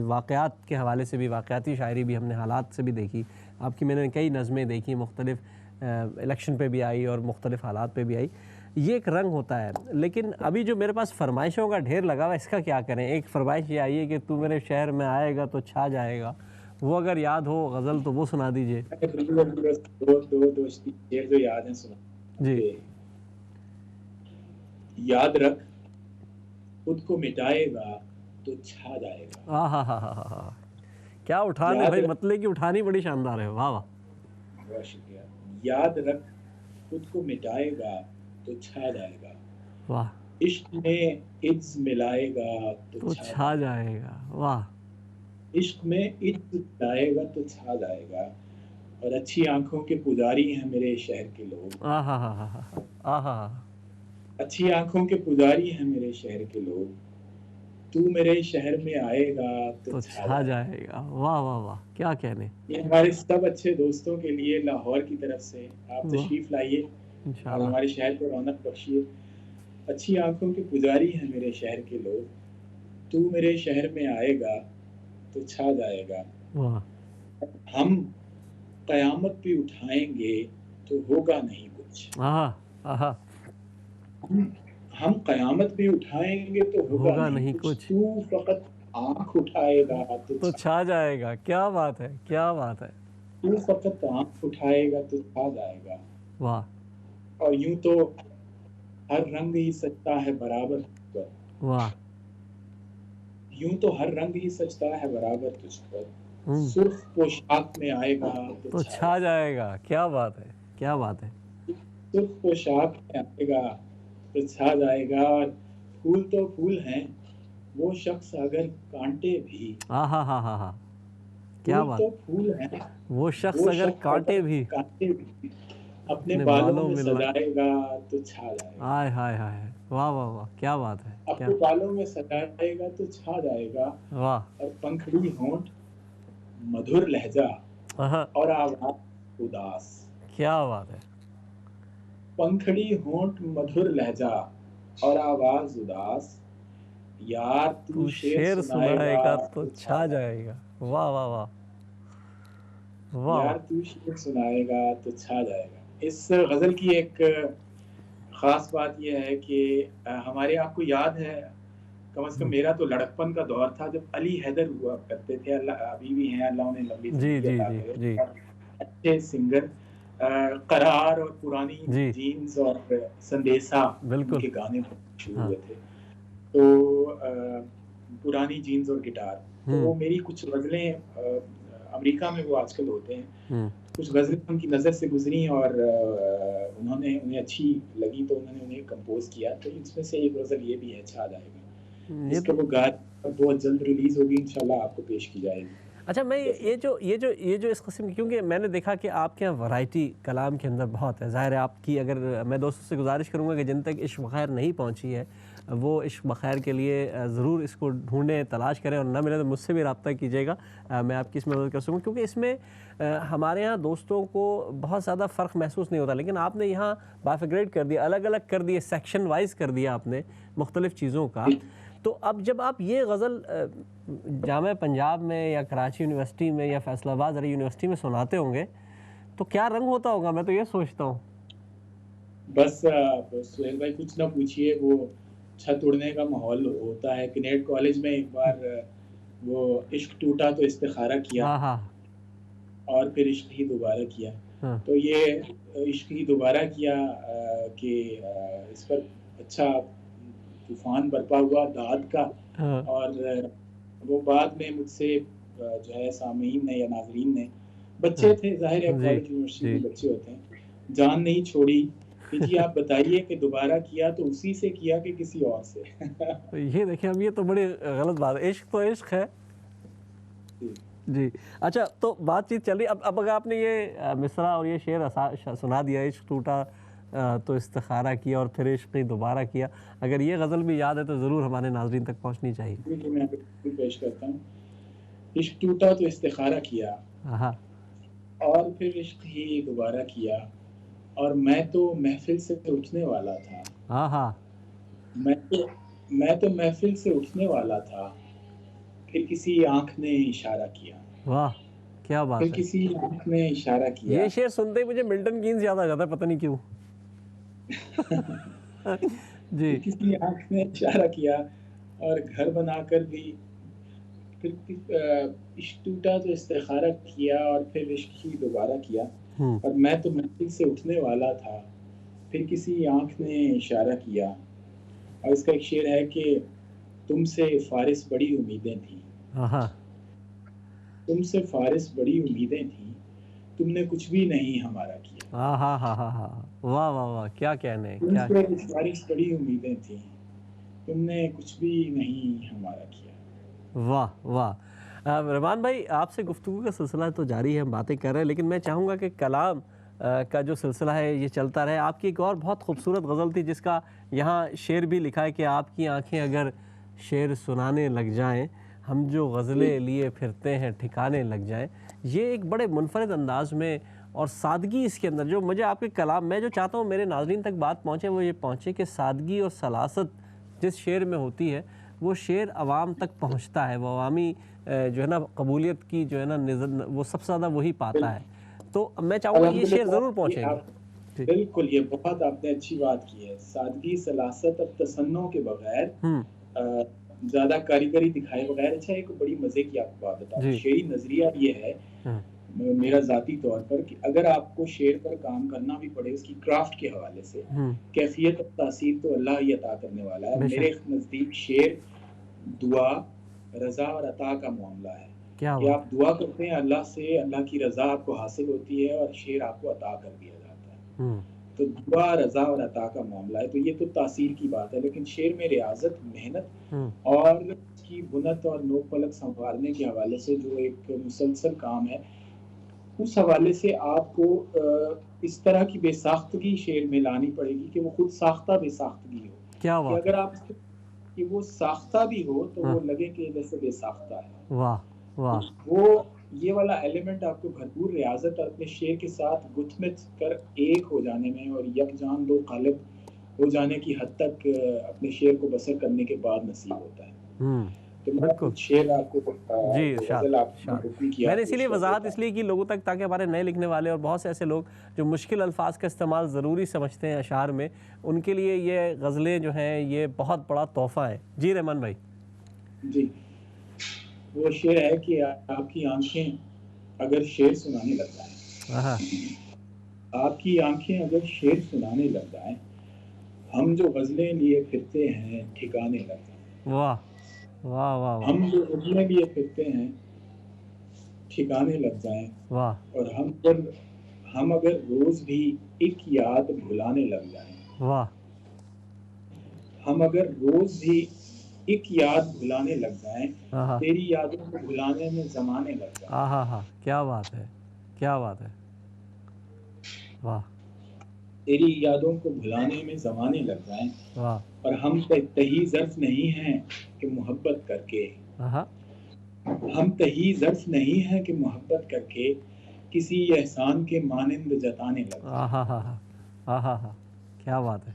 واقعات کے حوالے سے بھی, واقعاتی شاعری بھی ہم نے حالات سے بھی دیکھی. آپ کی میں نے کئی نظمیں دیکھی, مختلف الیکشن پہ بھی آئی اور مختلف حالات پہ بھی آئی. یہ ایک رنگ ہوتا ہے. لیکن ابھی جو میرے پاس فرمائشوں کا ڈھیر لگا ہوا, اس کا کیا کریں. ایک فرمائش یہ آئی ہے کہ تو میرے شہر میں آئے گا تو چھا جائے گا, وہ اگر یاد ہو غزل تو وہ سنا دیجئے. دو شعر جو یاد ہیں سنا جی کہ یاد رکھ خود کو مٹائے گا تو چھا جائے گا. ہاں ہاں ہاں ہاں ہاں. کیا اٹھان ہے یاد بھائی, رکھ, مطلب کی اٹھانی بڑی شاندار ہے. واہ واہ. بہت شکریہ. یاد رکھ خود کو مٹائے گا تو چھا جائے گا, واہ. عشق میں عز ملائے گا تو تو چھا چھا جائے گا. جائے گا. واہ. عشق میں عشق جائے گا تو چھا جائے گا، اور اچھی آنکھوں کے پجاری ہیں میرے شہر کے لوگ، آ ہا ہا ہا ہا ہا ہا ہا، اچھی آنکھوں کے پجاری ہیں میرے شہر کے لوگ، تو میرے شہر میں آئے گا تو تو چھا چھا جائے گا۔ جائے گا، واہ واہ واہ، کیا کہنے، یہ ہمارے سب اچھے دوستوں کے لیے لاہور کی طرف سے آپ واہ، تشریف لائیے اور انشاءاللہ، ہمارے شہر کو رونق بخشیے۔ اچھی آنکھوں کے پجاری ہیں میرے شہر کے لوگ، تو میرے شہر میں آئے گا تو چھا جائے گا۔ واہ، ہم قیامت بھی اٹھائیں گے تو ہوگا نہیں کچھ، آہا آہا، ہم قیامت بھی اٹھائیں گے تو ہوگا ہوگا نہیں نہیں کچھ، کچھ، تو فقط آنکھ اٹھائے گا تو تو چھا، چھا جائے گا، کیا بات ہے، کیا بات ہے، تو فقط آنکھ اٹھائے گا تو چھا جائے گا۔ واہ اور یوں تو ہر رنگ ہی سجتا ہے برابر تجھ پر، واہ، یوں تو ہر رنگ ہی سجتا ہے برابر تجھ پر، ہوں، سرخ پوشاک میں آئے گا تو تو چھا چھا جائے جائے گا، کیا بات ہے، کیا بات ہے، گا، سرخ پوشاک میں آئے گا تو چھا جائے گا۔ اور پھول تو پھول ہیں وہ شخص اگر کانٹے بھی، آ ہا ہا ہا ہا، کیا پھول بات، تو پھول ہیں وہ شخص وہ اگر شخص اگر کانٹے بھی کانٹے بھی اپنے اپنے بالوں بالوں میں میں سجائے گا تو چھا جائے گا، آئے ہائے ہائے، واہ واہ واہ، کیا بات ہے، کیا، اپنے بالوں میں سجائے گا تو چھا جائے گا۔ واہ، اور پنکھڑی ہونٹ مدھر لہجہ آہا، اور آواز اداس، کیا بات ہے، پنکھڑی ہونٹ مدھر لہجہ اور آواز اداس، یار تو تو شعر شعر سنائے سنائے گا گا تو تو چھا چھا جائے جائے گا، واہ واہ واہ، گا، واہ واہ، یار تو شعر سنائے گا تو چھا جائے گا۔ اس غزل کی ایک خاص بات یہ ہے کہ ہمارے آپ کو یاد ہے، کم از کم میرا تو لڑکپن کا دور تھا جب علی حیدر ہوا کرتے تھے، اللہ ابھی بھی ہیں، اللہ انہیں لمبی جی زندگی جی عطا جی کرے، جی اچھے سنگر، قرار اور پرانی جی، جینز اور سندیسا ان بالکل، کے گانے شروع ہاں، ہوئے تھے۔ تو پرانی جینز اور گٹار، تو ہوں، وہ میری کچھ غزلیں امریکہ میں وہ آج کل ہوتے ہیں، ہوں، کچھ غزلیں ان کی نظر سے گزری اور انہیں اچھی لگی تو انہوں نے انہیں کمپوز کیا، تو اس میں سے ایک غزل یہ بھی ہے چھا جائے گا، یہ جس کا وہ گائے بہت جلد ریلیز ہوگی، انشاءاللہ آپ کو پیش کی جائے گی۔ اچھا، میں ڈیفینیٹلی یہ جو اس قسم کی، کیونکہ میں نے دیکھا کہ آپ کے یہاں ورائٹی کلام کے اندر بہت ہے، ظاہر ہے آپ کی، اگر میں دوستوں سے گزارش کروں گا کہ جن تک عشق بخیر نہیں پہنچی ہے وہ عشق بخیر کے لیے ضرور اس کو ڈھونڈیں، تلاش کریں، اور نہ ملے تو مجھ سے بھی رابطہ کیجیے گا، میں آپ کی اس میں مدد کر سکوں، کیونکہ اس میں ہمارے یہاں دوستوں کو بہت زیادہ فرق محسوس نہیں ہوتا، لیکن آپ نے یہاں بائفرگیٹ کر دیا، الگ الگ کر دیے، سیکشن وائز کر دیا آپ نے مختلف چیزوں کا۔ تو اب جب آپ یہ غزل جامعہ پنجاب میں یا کراچی یونیورسٹی میں یا فیصل آباد علی یونیورسٹی میں سناتے ہوں گے تو کیا رنگ ہوتا ہوگا، میں تو یہ سوچتا ہوں۔ بس سہیل بھائی کچھ نہ پوچھیے، وہ چھت اڑنے کا ماحول ہوتا ہے۔ کنیڈ کالج میں ایک بار وہ عشق ٹوٹا تو استخارہ کیا، ہاں ہاں اور پھر عشق ہی دوبارہ کیا، ہاں، تو یہ عشق ہی دوبارہ کیا کہ اس پر اچھا طوفان برپا ہوا داد کا، ہاں، اور وہ بعد میں مجھ سے جو ہے سامعین نے یا ناظرین نے، بچے تھے ظاہر ہے، جی کالج یونیورسٹی جی، کے بچے ہوتے ہیں، جان نہیں چھوڑی کہ جی آپ بتائیے کہ دوبارہ کیا تو اسی سے کیا کہ کسی اور سے۔ تو یہ دیکھیں، اب یہ تو بڑی غلط بات ہے، عشق تو عشق ہے، جی۔ اچھا، تو بات چیت چل رہی، اب اگر آپ نے یہ مصرع اور یہ شعر سنا دیا، عشق ٹوٹا تو استخارہ کیا اور پھر عشق ہی دوبارہ کیا، اگر یہ غزل بھی یاد ہے تو ضرور ہمارے ناظرین تک پہنچنی چاہیے۔ کہ میں بالکل پیش کرتا ہوں۔ عشق ٹوٹا تو استخارہ کیا، ہاں، اور پھر عشق ہی دوبارہ کیا، اور میں تو محفل سے اٹھنے والا تھا، ہاں ہاں، میں تو محفل سے اٹھنے والا تھا، پھر کسی آنکھ نے اشارہ کیا، واہ، کیا پھر بات ہے، کسی آنکھ نے اشارہ کیا، یہ شعر سنتے ہی مجھے ملٹن کینز یاد آ جاتا ہے، پتہ نہیں کیوں۔ جی، پھر کسی آنکھ نے اشارہ کیا، اور گھر بنا کر بھی، پھر عشق ٹوٹا تو استخارہ کیا، اور پھر عشق ہی دوبارہ کیا، ہوں، اور میں تو محفل سے اٹھنے والا تھا، پھر کسی آنکھ نے اشارہ کیا۔ اور اس کا ایک شعر ہے کہ تم سے فارس بڑی امیدیں تھیں، ہاں ہاں، تم سے فارس بڑی امیدیں تھیں، تم نے کچھ بھی نہیں ہمارا کیا، ہاں ہاں ہاں ہاں ہاں، واہ واہ واہ، کیا کہنے، تم کیا، سے فارس بڑی امیدیں تھیں، تم نے کچھ بھی نہیں ہمارا کیا۔ واہ واہ۔ رحمان بھائی آپ سے گفتگو کا سلسلہ تو جاری ہے، ہم باتیں کر رہے ہیں، لیکن میں چاہوں گا کہ کلام کا جو سلسلہ ہے یہ چلتا رہے۔ آپ کی ایک اور بہت خوبصورت غزل تھی جس کا یہاں شعر بھی لکھا ہے کہ آپ کی آنکھیں اگر شعر سنانے لگ جائیں، ہم جو غزلیں لیے پھرتے ہیں ٹھکانے لگ جائیں۔ یہ ایک بڑے منفرد انداز میں اور سادگی اس کے اندر، جو مجھے آپ کے کلام میں جو چاہتا ہوں میرے ناظرین تک بات پہنچے وہ یہ پہنچے کہ سادگی اور سلاست جس شعر میں ہوتی ہے وہ شعر عوام تک پہنچتا ہے، وہ عوامی جو ہے نا قبولیت کی جو ہے نا وہ سب سے زیادہ وہی پاتا ہے۔ تو میں چاہوں گا یہ شعر ضرور پہنچیں گے۔ بالکل، یہ بہت آپ نے اچھی بات کی ہے۔ سادگی، سلاست اور تصنع کے بغیر، زیادہ کاریگری دکھائے بغیر، اچھا ایک بڑی مزے کی آپ کو بات بتاؤں، شعری نظریہ یہ ہے میرا ذاتی طور پر کہ اگر آپ کو شعر پر کام کرنا بھی پڑے اس کی کرافٹ کے حوالے سے، کیفیت اور تاثیر تو اللہ ہی عطا کرنے والا ہے۔ میرے نزدیک شعر دعا، رضا اور عطا کا معاملہ ہے کہ آپ دعا کرتے ہیں اللہ سے، اللہ کی رضا آپ کو حاصل ہوتی ہے اور شعر آپ کو عطا کر دیا جاتا ہے۔ تو دعا، رضا اور عطا کا معاملہ ہے، تو یہ تو تاثیر کی بات ہے۔ لیکن شعر میں ریاضت، محنت اور اس کی بنت اور نوک پلک سنوارنے کے حوالے سے جو ایک مسلسل کام ہے، اس حوالے سے آپ کو اس طرح کی بے ساختگی شعر میں لانی پڑے گی کہ وہ خود ساختہ بے ساختگی ہو، کہ اگر آپ کہ وہ ساختہ بھی ہو تو وہ لگے کہ جیسے بے ساختہ ہے۔ واہ واہ، وہ یہ والا ایلیمنٹ آپ کو بھرپور ریاضت اور اپنے شعر کے ساتھ گتھمت کر ایک ہو جانے میں اور یکجان دو قالب ہو جانے کی حد تک اپنے شعر کو بسر کرنے کے بعد نصیب ہوتا ہے۔ تو بالکل شعر آپ کو جی، غزل آپ میں نے اسی لیے وضاحت اس لیے کی لوگوں تک تاکہ ہمارے نئے لکھنے والے اور بہت سے ایسے لوگ جو مشکل الفاظ کا استعمال ضروری سمجھتے ہیں اشعار میں، ان کے لیے یہ غزلیں جو ہیں یہ بہت بڑا تحفہ ہے۔ جی رحمان بھائی۔ جی، وہ شعر ہے کہ آپ کی آنکھیں اگر شعر سنانے لگ جائیں، آپ کی آنکھیں اگر شعر سنانے لگ جائیں، ہم جو غزلیں لیے پھرتے ہیں ٹھکانے لگ جائیں۔ واہ واہ واہ، ہم جو غزلیں لیے پھرتے ہیں ٹھکانے لگ جائیں، واہ، اور ہم اگر روز بھی ایک یاد بھلانے لگ جائیں، واہ، ہم اگر روز بھی ایک یاد بھلانے لگ جائیں، تیری یادوں کو بھلانے میں زمانے لگ جائیں۔ ہاں، کیا بات ہے، کیا بات ہے، واہ، تیری یادوں کو بھلانے میں زمانے لگ جائیں، واہ، اور ہم تہی ظرف نہیں ہیں کہ محبت کر کے، ہم تہی ظرف نہیں ہیں کہ محبت کر کے کسی احسان کے مانند جتانے لگ جائیں۔ کیا بات ہے،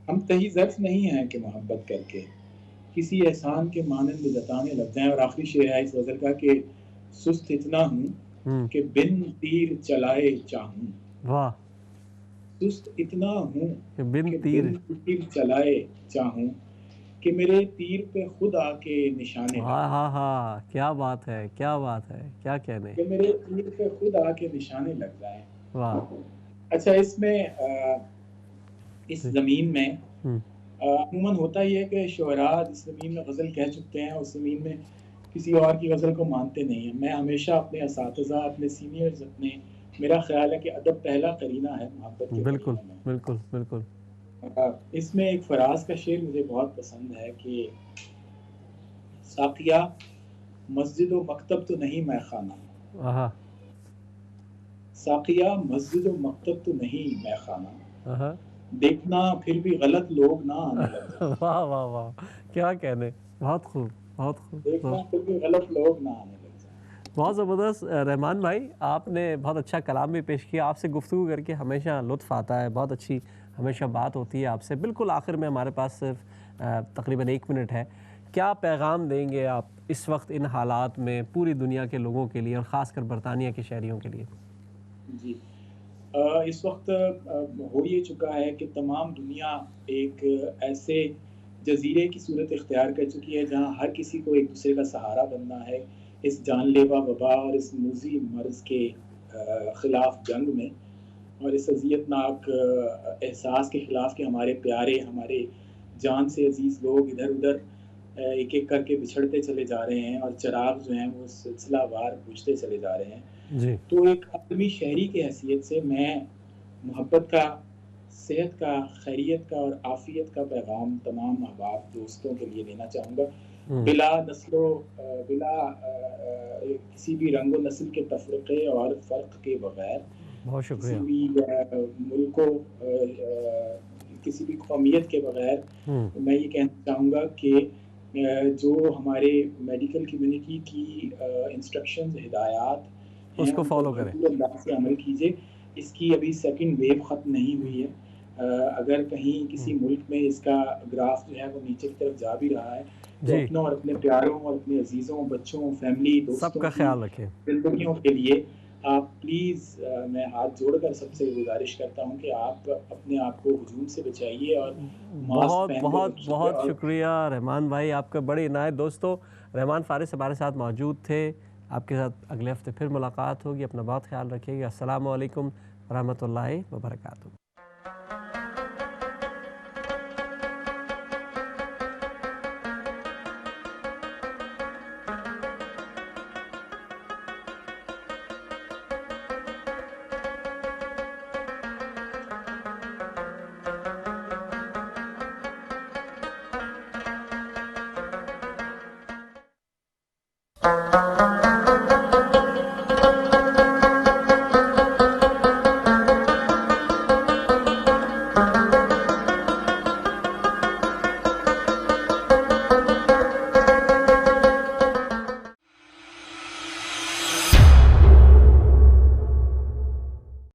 ہم تہی ظرف نہیں ہیں کہ محبت کر کے کسی احسان کے مانند جتانے لگ جائیں۔ اور آخری شعر ہے اس غزل کا کہ سست اتنا ہوں کہ بن تیر چلائے چاہوں، واہ، سست اتنا ہوں کہ بن کہ تیر تیر چلائے چاہوں، کہ میرے تیر پہ خود آ کے نشانے لگ جائیں۔ کیا بات ہے، کیا بات ہے، کیا کہنے، کہ میرے تیر پہ خود آ کے نشانے لگ جائیں۔ واہ، اچھا، اس میں اس زمین میں عموماً ہوتا ہی ہے کہ شعراء جس زمین میں غزل کہہ چکتے ہیں اس زمین میں کسی اور کی غزل کو مانتے نہیں ہیں۔ میں ہمیشہ اپنے اساتذہ، اپنے سینئرز، میرا خیال ہے کہ ادب پہلا قرینہ ہے محبت کے بالکل قرینہ میں۔ بالکل بالکل۔ اس میں ایک فراز کا شعر مجھے بہت پسند ہے کہ ساقیہ مسجد و مکتب تو نہیں میں خانہ، ساقیہ مسجد و مکتب تو نہیں میں خانہ، دیکھنا پھر بھی غلط لوگ نہ آنے لگ جائیں۔ واہ واہ واہ، کیا کہنے، بہت خوب، بہت خوب، دیکھنا پھر بھی غلط لوگ نہ آنے لگ جائیں۔ بہت زبردست رحمان بھائی، آپ نے بہت اچھا کلام بھی پیش کیا۔ آپ سے گفتگو کر کے ہمیشہ لطف آتا ہے، بہت اچھی ہمیشہ بات ہوتی ہے آپ سے۔ بالکل آخر میں ہمارے پاس صرف تقریباً 1 منٹ ہے، کیا پیغام دیں گے آپ اس وقت ان حالات میں پوری دنیا کے لوگوں کے لیے اور خاص کر برطانیہ کے شہریوں کے لیے؟ جی، اس وقت ہو یہ چکا ہے کہ تمام دنیا ایک ایسے جزیرے کی صورت اختیار کر چکی ہے جہاں ہر کسی کو ایک دوسرے کا سہارا بننا ہے اس جان لیوا وبا اور اس موذی مرض کے خلاف جنگ میں، اور اس اذیت ناک احساس کے خلاف کہ ہمارے پیارے، ہمارے جان سے عزیز لوگ ادھر ادھر ایک ایک کر کے بچھڑتے چلے جا رہے ہیں اور چراغ جو ہیں وہ سلسلہ وار بجھتے چلے جا رہے ہیں۔ جی، تو ایک عالمی شہری کی حیثیت سے میں محبت کا، صحت کا، خیریت کا اور عافیت کا پیغام تمام احباب دوستوں کے لیے دینا چاہوں گا بلا کسی بھی رنگ و نسل کے تفرقے اور فرق کے بغیر، بہت کسی شکریہ. بھی ملک و کسی بھی قومیت کے بغیر میں یہ کہنا چاہوں گا کہ جو ہمارے میڈیکل کمیونٹی کی انسٹرکشنز، ہدایات ہیں، اس کو ان پر فالو کریں. بھرپور انداز سے عمل کیجیے. اس کی ابھی سیکنڈ ویو ختم نہیں ہوئی ہے. اگر کہیں کسی ملک میں اس کا گراف جو ہے وہ نیچے کی طرف جا بھی رہا ہے تو جی، اپنوں اور اپنے پیاروں اور اپنے عزیزوں، بچوں، فیملی، سب دوستوں کا کی خیال رکھیں. زندگیوں کے لیے آپ پلیز، میں ہاتھ جوڑ کر سب سے گزارش کرتا ہوں کہ آپ اپنے آپ کو ہجوم سے بچائیے اور ماسک بہت پہن کر بہت رکھیے. بہت اور شکریہ رحمان بھائی، آپ کا بڑی عنایت. دوستو، رحمان فارس ہمارے ساتھ موجود تھے. آپ کے ساتھ اگلے ہفتے پھر ملاقات ہوگی. اپنا بہت خیال رکھیے گا. السلام علیکم ورحمۃ اللہ وبرکاتہ.